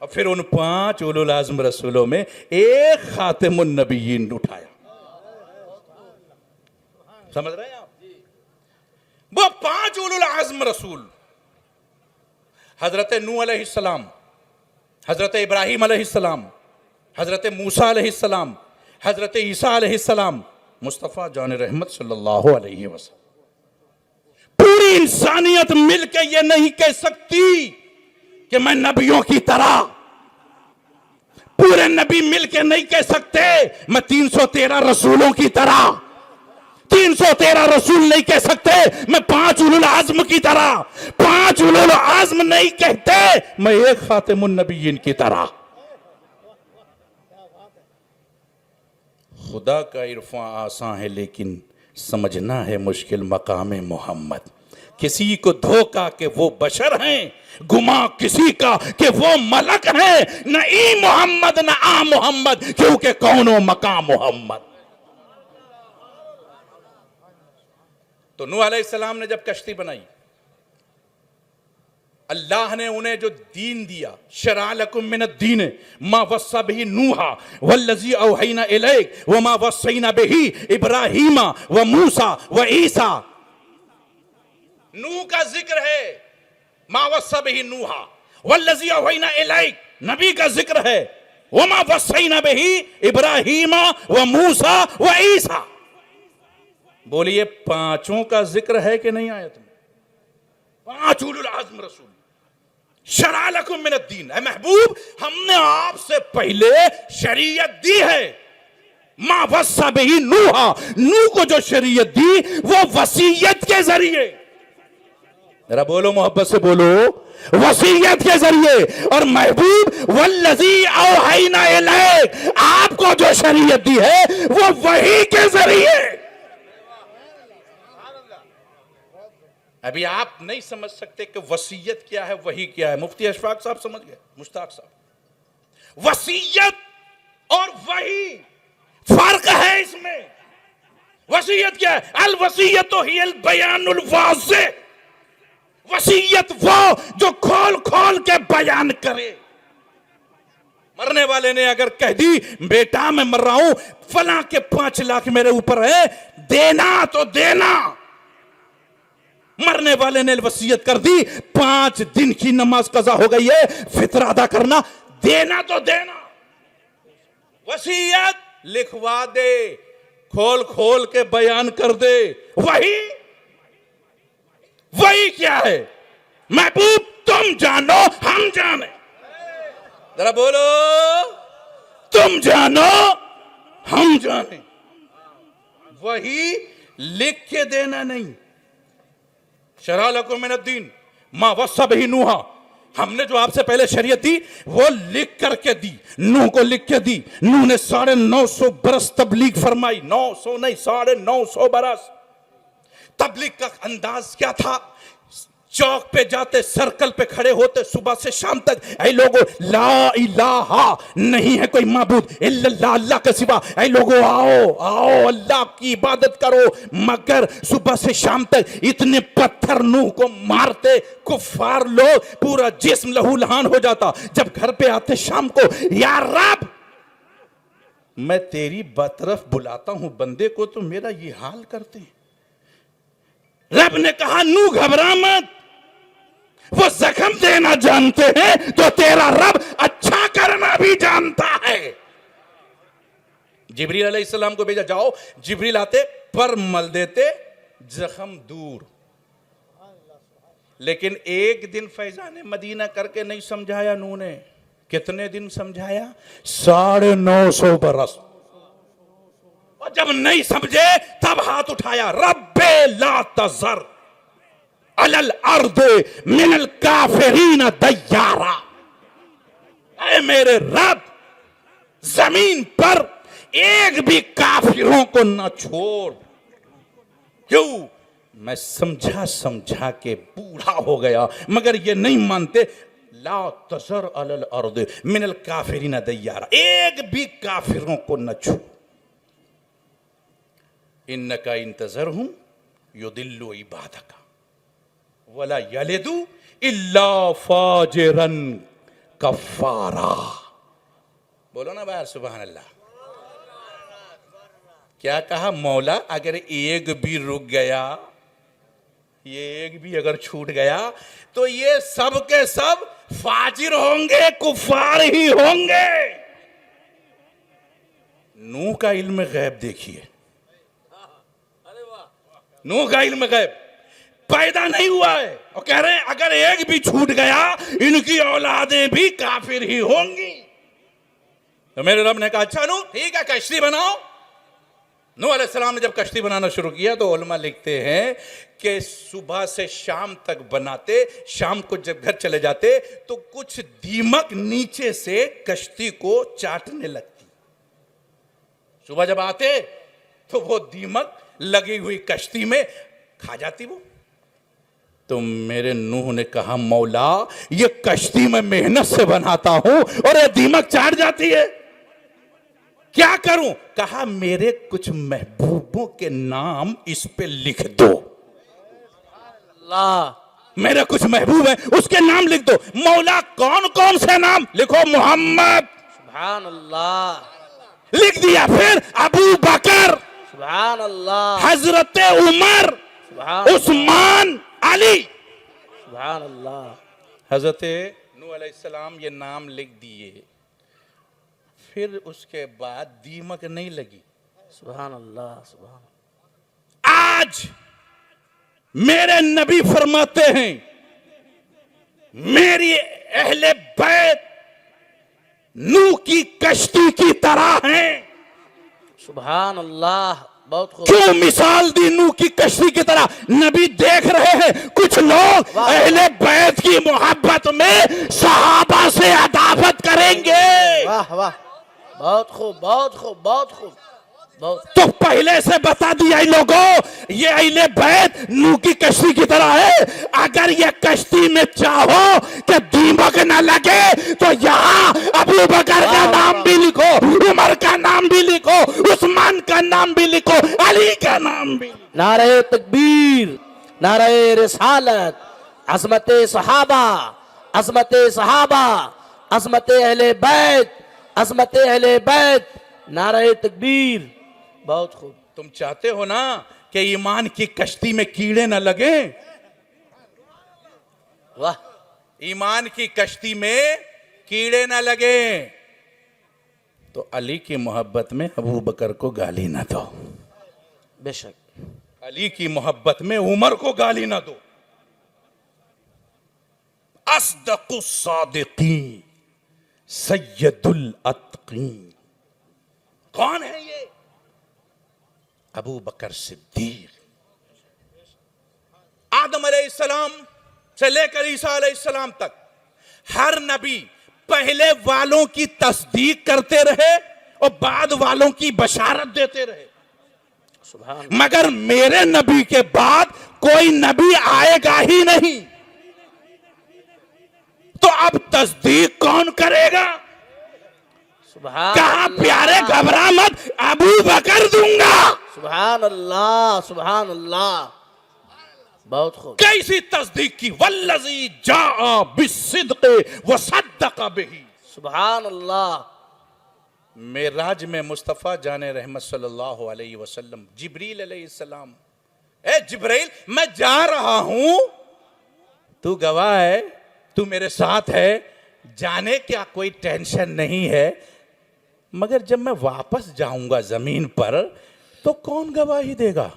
और फिर उन 5 उलुल आज़म रसूलों में एक खातिमुन नबिय्यीन उठाया। समझ रहे हैं आप? वो 5 उलुल आज़म रसूल, हजरत नूह अलैहिस्सलाम, हजरत इब्राहीम अलैहिस्सलाम, हजरत मूसा अलैहिस्सलाम, हजरत ईसा अलैहिस्सलाम, मुस्तफ़ा जान रहमत सल्लल्लाहु अलैहि वसल्लम। पूरी इंसानियत मिलकर यह नहीं कह सकती कि मैं नबियों की तरह, पूरे नबी मिलकर नहीं कह सकते मैं 313 रसूलों की तरह, 313 रसूल नहीं कह सकते मैं 5 उलुल आज़म की तरह, 5 उलुल आज़म नहीं कहते मैं एक खातिमुन नबिय्यीन की तरह। खुदा का इरफा आसान है लेकिन समझना है मुश्किल मकाम मोहम्मद। किसी को धोखा कि वो बशर हैं, गुमा किसी का कि वो मलक हैं, न ई मोहम्मद न आ मोहम्मद, क्योंकि कौनो मकाम मोहम्मद। तो नूह अलैहिस्सलाम ने जब कश्ती बनाई, अल्लाह ने उन्हें जो दीन दिया, शरअ लकुम मिनद्दीन मा वस्सा बिही नूहा वल्लज़ी औहैना इलैक व मा वस्सैना बिही इब्राहीमा व मूसा व ईसा। नूह का जिक्र है, मा वस्सा बिही नूहा वल्लज़ी औहैना इलैक, नबी का जिक्र है, वमा वस्सैना बिही इब्राहीमा व मूसा व ईसा। बोलिए पांचों का जिक्र है कि नहीं आयत में? पांच उलुल आज़्म रसूल। शरअ लकुम मिन अद-दीन, ऐ महबूब हमने आपसे पहले शरीयत दी है। मा वस्सा बिही नूहा, नूह को जो शरीयत दी वो वसीयत के जरिए, जरा बोलो मोहब्बत से बोलो, वसीयत के जरिए। और महबूब वल्लज़ी औहैना इलैक, आपको जो शरीयत दी है वो वही के जरिए। अभी आप नहीं समझ सकते कि वसीयत क्या है, वही क्या है। मुफ्ती अशफाक साहब समझ गए, मुश्ताक साहब। वसीयत और वही फर्क है इसमें। वसीयत क्या है? अल वसीयत तो हियल बयानुल वाज़िह, वसीयत वो जो खोल खोल के बयान करे। मरने वाले ने अगर कह दी बेटा मैं मर रहा हूं, फलां के 5 लाख मेरे ऊपर है, देना तो देना। मरने वाले ने वसीयत कर दी 5 दिन की नमाज कज़ा हो गई है, फित्र अदा करना, देना तो देना। वसीयत लिखवा दे, खोल खोल के बयान कर दे, वही क्या है? महबूब तुम जानो हम जाने, जरा बोलो तुम जानो हम जाने। वही लिख के देना नहीं। शरअ लकुम मिन अद-दीन मा वस्सा बिही नूहा, हमने जो आपसे पहले शरीयत दी वो लिख करके दी, नूह को लिख के दी। नूह ने 950 बरस तबलीग फरमाई, 900 नहीं 950 बरस। तबलीग का अंदाज क्या था? चौक पे जाते, सर्कल पे खड़े होते, सुबह से शाम तक, ऐ लोगों ला इलाहा, नहीं है कोई माबूद इल्लल्लाह, अल्लाह के सिवा, ऐ लोगों आओ आओ अल्लाह की इबादत करो। मगर सुबह से शाम तक इतने पत्थर नूह को मारते, कुफार लोग, पूरा जिस्म लहू लहान हो जाता। जब घर पे आते शाम को, या रब मैं तेरी तरफ बुलाता हूं बंदे को तो मेरा ये हाल करते हैं। रब ने कहा नूह घबरा मत, वो जख्म देना जानते हैं तो तेरा रब अच्छा करना भी जानता है। जिब्रील अलैहिस्सलाम को भेजा, जाओ। जिब्रील आते, पर मल देते, जख्म दूर। लेकिन एक दिन फैजान मदीना करके नहीं समझाया नूह ने। कितने दिन समझाया? 950 बरस। और जब नहीं समझे तब हाथ उठाया, रब्बे ला तज़र अलल अर्द मिनल काफिरीन दय्यारा, ऐ मेरे रब जमीन पर एक भी काफिरों को न छोड़। क्यों? मैं समझा समझा के बूढ़ा हो गया, मगर ये नहीं मानते। ला तज़र अलल अर्द मिनल काफिरीन दय्यारा, एक भी काफिरों को न छोड़। इन्नका इंतज़रहुम युदिल्लु इबादका वला यलिदु इल्ला फाजिरन कफ़ारा। बोलो ना बाहर सुभान अल्लाह। क्या कहा मौला? अगर एक भी रुक गया, ये एक भी अगर छूट गया तो ये सब के सब फाजिर होंगे, कुफार ही होंगे। नूह का इल्म गैब देखिए, नूह का इल्म गैब पैदा नहीं हुआ है और कह रहे हैं अगर एक भी छूट गया इनकी औलादें भी काफिर ही होंगी। तो मेरे रब ने कहा अच्छा नूह ठीक है, कश्ती बनाओ। नूह अलैहिस्सलाम ने जब कश्ती बनाना शुरू किया तो उलमा लिखते हैं कि सुबह से शाम तक बनाते, शाम को जब घर चले जाते तो कुछ दीमक नीचे से कश्ती को चाटने लगती। सुबह जब आते तो वो दीमक लगी हुई कश्ती में खा जाती वो। तो मेरे नूह ने कहा मौला ये कश्ती में मेहनत से बनाता हूं और ये दीमक चाट जाती है, क्या करूं? कहा मेरे कुछ महबूबों के नाम इस पे लिख दो। अल्लाह, मेरे कुछ महबूब है उसके नाम लिख दो। मौला कौन कौन से नाम? लिखो मोहम्मद, सुभान अल्लाह। लिख दिया। फिर अबू बकर, सुभान अल्लाह। हजरत उमर, सुभान उस्मान, गाली। सुभान अल्लाह। हजरत नूह अलैहिस्सलाम ये नाम लिख दिए, फिर उसके बाद दीमक नहीं लगी। सुभान अल्लाह, सुभान। आज मेरे नबी फरमाते हैं मेरी अहले बैत नूह की कश्ती की तरह हैं। सुभान अल्लाह, बहुत खूब। क्यों मिसाल दी नूह की कश्ती की तरह? नबी देख रहे हैं कुछ लोग अहले बैत की मोहब्बत में सहाबा से अदावत करेंगे। वाह वाह, बहुत खूब, बहुत खूब, बहुत खूब, बहुत। तो पहले से बता दिया लोगों, ये अहले बैत नूह की कश्ती की तरह है। अगर ये कश्ती में चाहो कि दीमक न लगे तो यहाँ अबू बकर का नाम भी लिखो, उमर का नाम भी लिखो, उस्मान का नाम भी लिखो, अली का नाम भी। नारे तकबीर, नारे रिसालत, अज़मत सहाबा, अज़मत सहाबा, अज़मत अहले बैत, अज़मत अहले बैत, नारे तकबीर, बहुत खूब। तुम चाहते हो ना कि ईमान की कश्ती में कीड़े न लगे? वाह, ईमान की कश्ती में कीड़े न लगे तो अली की मोहब्बत में अबू बकर को गाली न दो, बेशक। अली की मोहब्बत में उमर को गाली न दो। अस्दकुस सादिकीन सैयदुल अत्कीन। कौन है ये? अबू बकर सिद्दीक। आदम अलैहिस्सलाम से लेकर ईसा अलैहिस्सलाम तक हर नबी पहले वालों की तस्दीक करते रहे और बाद वालों की बशारत देते रहे। सुभान। मगर मेरे नबी के बाद कोई नबी आएगा ही नहीं, तो अब तस्दीक कौन करेगा? सुभान कहा अल्लाह, प्यारे घबरा मत, अबू बकर दूंगा। सुभान अल्लाह, सुभान अल्लाह, बहुत खूब। कैसी तस्दीक की? वल्लज़ी जाअ बिस्सिद्क़ि व सद्दक़ बिही। सुभान अल्लाह। मेराज में मुस्तफ़ा जाने रहमत सल्लल्लाहु अलैहि वसल्लम जिब्रील अलैहिस्सलाम, ए जिब्रील मैं जा रहा हूं, तू गवाह है, तू मेरे साथ है, जाने क्या कोई टेंशन नहीं है, मगर जब मैं वापस जाऊंगा जमीन पर तो कौन गवाही देगा?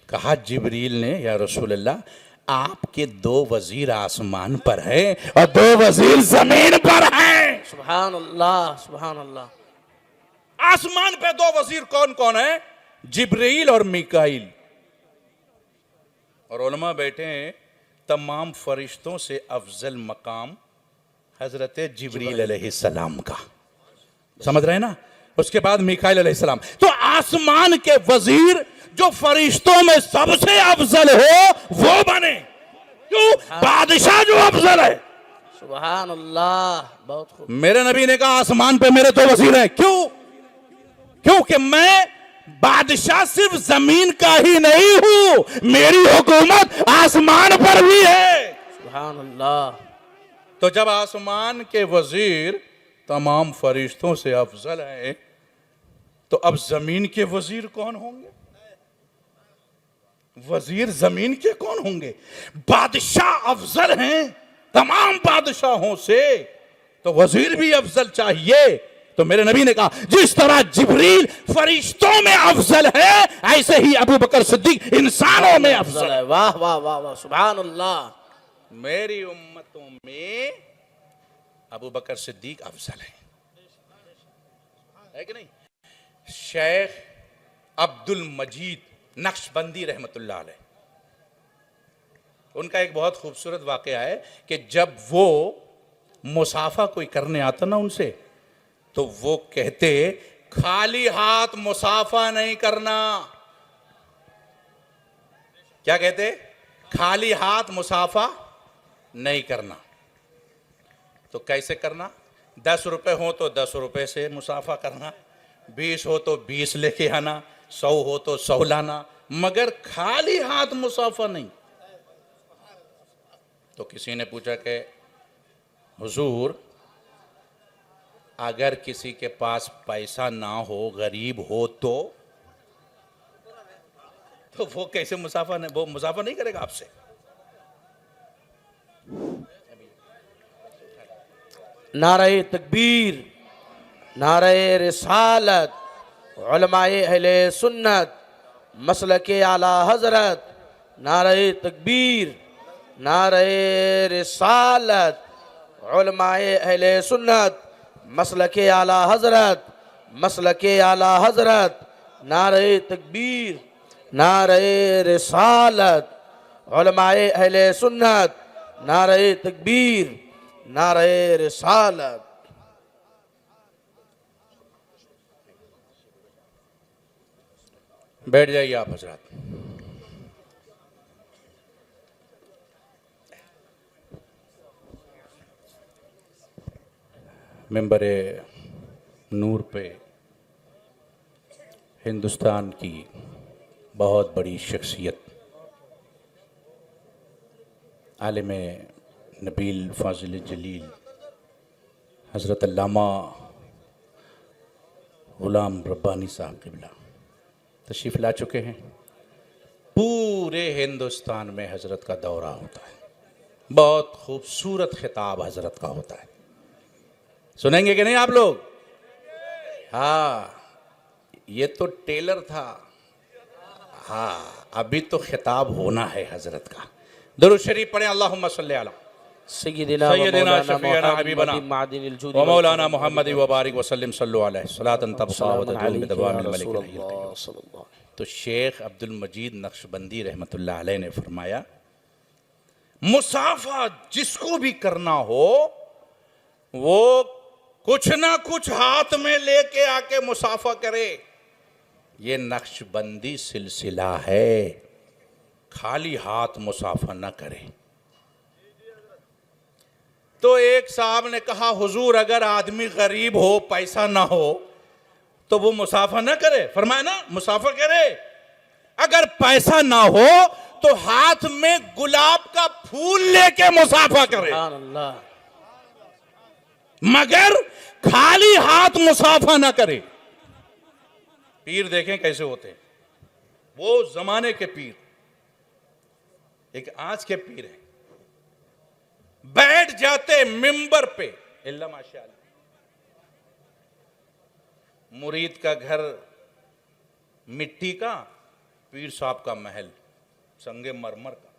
कहा जिब्रील ने, या रसूल अल्लाह, आपके 2 वजीर आसमान पर हैं और 2 वजीर जमीन पर हैं। सुभान अल्लाह, सुभान अल्लाह। आसमान पे 2 वजीर कौन कौन है? जिब्रील और मिकाइल। और उलमा बैठे हैं, तमाम फरिश्तों से अफजल मकाम हजरत जिब्रील अलैहिस्सलाम का, समझ रहे हैं ना? उसके बाद मिकाइल अलैहिस्सलाम। तो आसमान के वजीर जो फरिश्तों में सबसे अफजल हो वो बने। क्यों? बादशाह जो अफजल है। सुभान अल्लाह, बहुत खूब। मेरे नबी ने कहा आसमान पे मेरे 2 वजीर हैं। क्यों? क्योंकि मैं बादशाह सिर्फ जमीन का ही नहीं हूं, मेरी हुकूमत आसमान पर भी है। सुभान अल्लाह। तो जब आसमान के वजीर तमाम फरिश्तों से अफजल हैं, तो अब जमीन के वजीर कौन होंगे? वजीर जमीन के कौन होंगे? बादशाह अफजल हैं तमाम बादशाहों से, तो वजीर भी अफजल चाहिए। तो मेरे नबी ने कहा जिस तरह जिब्रील फरिश्तों में अफजल है, ऐसे ही अबू बकर सिद्दीक इंसानों में अफजल है। वाह वाह वाह वाह, सुभान अल्लाह। मेरी उम्मतों में अबू बकर सिद्दीक अफजल है कि नहीं? शेख अब्दुल मजीद नक्शबंदी रहमतुल्लाह अलैह, उनका एक बहुत खूबसूरत वाकया है कि जब वो मुसाफा कोई करने आता ना उनसे, तो वो कहते खाली हाथ मुसाफा नहीं करना। क्या कहते? खाली हाथ मुसाफा नहीं करना। तो कैसे करना? 10 रुपए हो तो 10 रुपए से मुसाफा करना, 20 हो तो 20 लेके आना, 100 हो तो 100 लाना, मगर खाली हाथ मुसाफा नहीं। तो किसी ने पूछा कि हुजूर, अगर किसी के पास पैसा ना हो, गरीब हो तो तो वो कैसे मुसाफा नहीं, वो मुसाफा नहीं करेगा आपसे। नारे तकबीर, नारे रिसालत, उलमाए अहले सुन्नत, मसलके आला हजरत। नारे तकबीर, नारे रिसालत, उलमाए अहले सुन्नत, मसलके आला हजरत, मसलके आला हजरत। नारे तकबीर, नारे रिसालत, उलमाए अहले सुन्नत, नारे तकबीर, नारे रिसालत। बैठ जाइए आप हजरात। मिंबरे नूर पे हिंदुस्तान की बहुत बड़ी शख्सियत आलिम नबील फाजिल जलील हज़रत अल्लामा ग़ुलाम रब्बानी साहब क़िबला तशरीफ़ ला चुके हैं। पूरे हिंदुस्तान में हज़रत का दौरा होता है। बहुत खूबसूरत खिताब हज़रत का होता है। सुनेंगे कि नहीं आप लोग? हाँ, ये तो टेलर था। हाँ, अभी तो खिताब होना है हज़रत का। दुरूद शरीफ पढ़ें। अल्लाहुम्मा सल्ली अला सय्यदिना शफीअना हबीबना व मौलाना मुहम्मद व बारिक वसल्लम सल्लल्लाहु अलैहि सलातन तबक़ा व तदूम बिदवामिल मलिक अल-हय्य। तो शेख अब्दुल मजीद नक्शबंदी रहमतुल्लाह अलैह ने फरमाया, मुसाफा जिसको भी करना हो वो कुछ ना कुछ हाथ में लेके आके मुसाफा करे। ये नक्शबंदी सिलसिला है, खाली हाथ मुसाफा न करे। तो एक साहब ने कहा, हुजूर अगर आदमी गरीब हो, पैसा ना हो तो वो मुसाफा ना करे? फरमाया ना, मुसाफा करे। अगर पैसा ना हो तो हाथ में गुलाब का फूल लेके मुसाफा करे, मगर खाली हाथ मुसाफा ना करे। पीर देखें कैसे होते हैं, वो जमाने के पीर, एक आज के पीर है। बैठ जाते मिंबर पे, इल्ला माशाअल्लाह, मुरीद का घर मिट्टी का, पीर साहब का महल संगे मरमर का।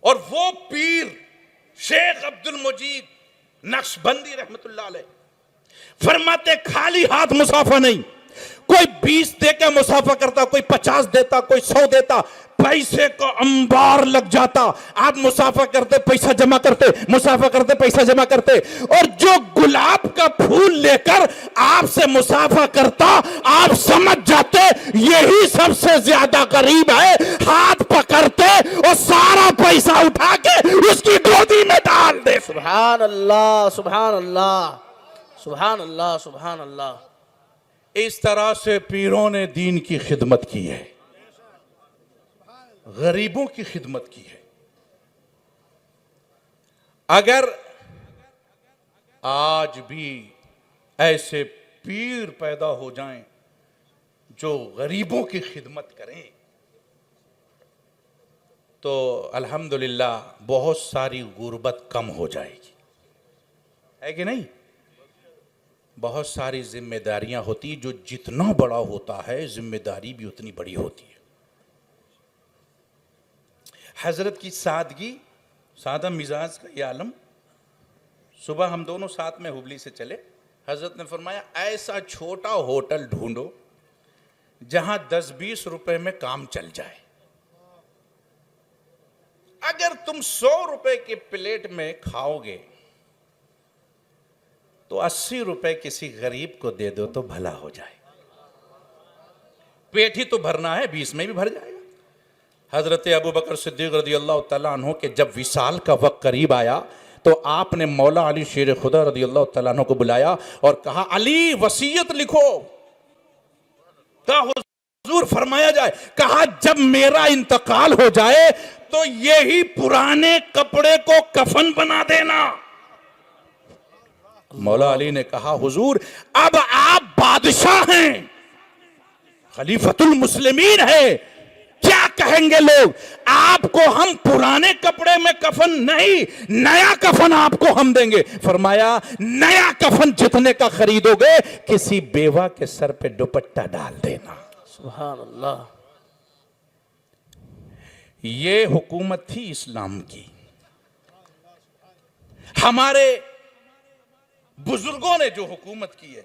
और वो पीर शेख अब्दुल मजीद नक्शबंदी रहमतुल्लाह अलैह फरमाते, खाली हाथ मुसाफा नहीं। कोई 20 दे के मुसाफा करता, कोई 50 देता, कोई 100 देता, पैसे का अंबार लग जाता। आप मुसाफा करते, पैसा जमा करते, मुसाफा करते, पैसा जमा करते। और जो गुलाब का फूल लेकर आपसे मुसाफा करता, आप समझ जाते यही सबसे ज्यादा गरीब है। हाथ पकड़ते और सारा पैसा उठा के उसकी गोदी में डाल दे। सुभान अल्लाह, सुभान अल्लाह, सुभान अल्लाह, सुभान अल्लाह। इस तरह से पीरों ने दीन की खिदमत की है, गरीबों की खिदमत की है। अगर आज भी ऐसे पीर पैदा हो जाएं जो गरीबों की खिदमत करें तो अल्हम्दुलिल्लाह बहुत सारी गुर्बत कम हो जाएगी, है कि नहीं? बहुत सारी जिम्मेदारियां होती, जो जितना बड़ा होता है जिम्मेदारी भी उतनी बड़ी होती है। हजरत की सादगी, सादा मिजाज का ये आलम। सुबह हम दोनों साथ में हुबली से चले, हजरत ने फरमाया, ऐसा छोटा होटल ढूंढो जहां 10-20 रुपए में काम चल जाए। अगर तुम 100 रुपए के प्लेट में खाओगे तो 80 रुपए किसी गरीब को दे दो तो भला हो जाए। पेट ही तो भरना है, 20 में भी भर जाएगा। हजरत अबू बकर सिद्दीक रदियल्लाहु तआला अन्हु के जब विसाल का वक्त करीब आया तो आपने मौला अली शेर खुदा रदियल्लाहु तआला अन्हु को बुलाया और कहा, अली वसीयत लिखो। कहा हुजूर फरमाया जाए। कहा जब मेरा इंतकाल हो जाए तो यही पुराने कपड़े को कफन बना देना। मौला अली ने कहा, हुजूर अब आप बादशाह हैं, खलीफतुल मुस्लिमीन है, क्या कहेंगे लोग? आपको हम पुराने कपड़े में कफन नहीं, नया कफन आपको हम देंगे। फरमाया नया कफन जितने का खरीदोगे किसी बेवा के सर पे दुपट्टा डाल देना। सुभान अल्लाह। ये हुकूमत थी इस्लाम की। हमारे बुजुर्गों ने जो हुकूमत की है,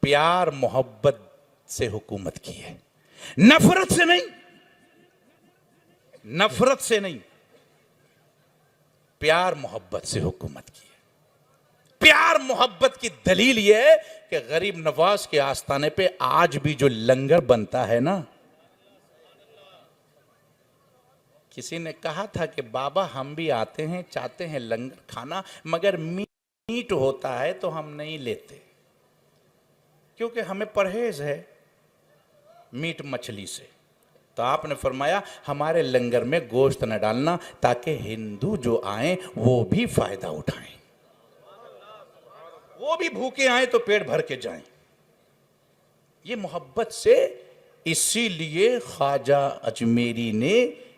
प्यार मोहब्बत से हुकूमत की है, नफरत से नहीं, नफरत से नहीं, प्यार मोहब्बत से हुकूमत की है। प्यार मोहब्बत की दलील यह है कि गरीब नवाज के आस्थाने पे आज भी जो लंगर बनता है ना, किसी ने कहा था कि बाबा हम भी आते हैं, चाहते हैं लंगर खाना, मगर मीट होता है तो हम नहीं लेते, क्योंकि हमें परहेज है मीट मछली से। तो आपने फरमाया हमारे लंगर में गोश्त न डालना, ताकि हिंदू जो आए वो भी फायदा उठाएं, वो भी भूखे आए तो पेट भर के जाएं। ये मोहब्बत से, इसीलिए ख्वाजा अजमेरी ने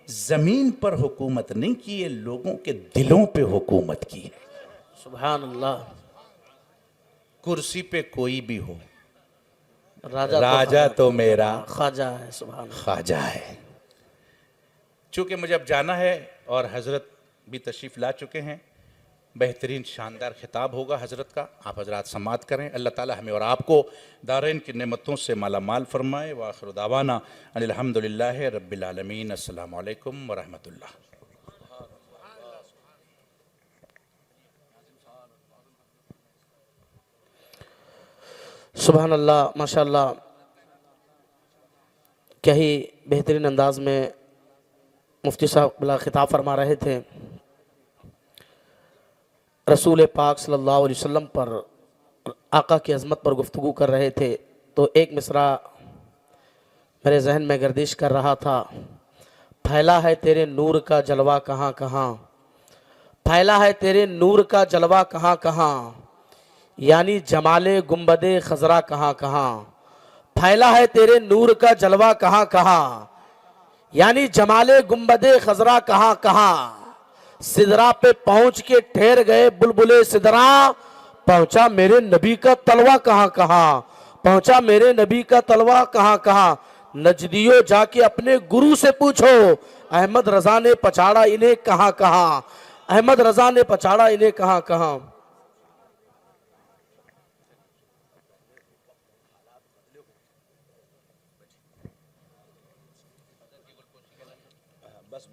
जमीन पर हुकूमत नहीं की है, लोगों के दिलों पे हुकूमत की है। सुभान अल्लाह। कुर्सी पे कोई भी हो, राजा तो मेरा ख्वाजा है। सुभान अल्लाह। ख्वाजा है। चूंकि मुझे अब जाना है और हजरत भी तशरीफ ला चुके हैं, बेहतरीन शानदार खिताब होगा हजरत का, आप हजरात समाअत करें। अल्लाह ताला हमें और आपको दारैन की नेमतों से माला माल फरमाए। व आखिर दावाना अनिल हम्दुलिल्लाहि रब्बिल आलमीन। अस्सलामु अलैकुम व रहमतुल्लाह। सुभान अल्लाह, माशाअल्लाह। क्या ही बेहतरीन अंदाज में मुफ्ती साहब बिला खिताब फरमा रहे थे। रसूल पाक सल्लल्लाहु अलैहि वसल्लम पर, आका की अज़मत पर गुफ्तगू कर रहे थे, तो एक मिसरा मेरे जहन में गर्दिश कर रहा था। फैला है तेरे नूर का जलवा कहाँ कहाँ, फैला है तेरे नूर का जलवा कहाँ कहाँ, यानी जमाले गुंबदे खजरा कहाँ कहाँ। फैला है तेरे नूर का जलवा कहाँ कहाँ, यानी जमाले गुंबदे खजरा कहाँ कहाँ। सिदरा पे पहुंच के ठहर गए बुलबुले सिदरा, पहुंचा मेरे नबी का तलवा कहाँ कहाँ, पहुंचा मेरे नबी का तलवा कहाँ कहाँ। नजदियो जाके अपने गुरु से पूछो, अहमद रजा ने पछाड़ा इन्हें कहाँ कहाँ, अहमद रजा ने पछाड़ा इन्हें कहाँ कहाँ।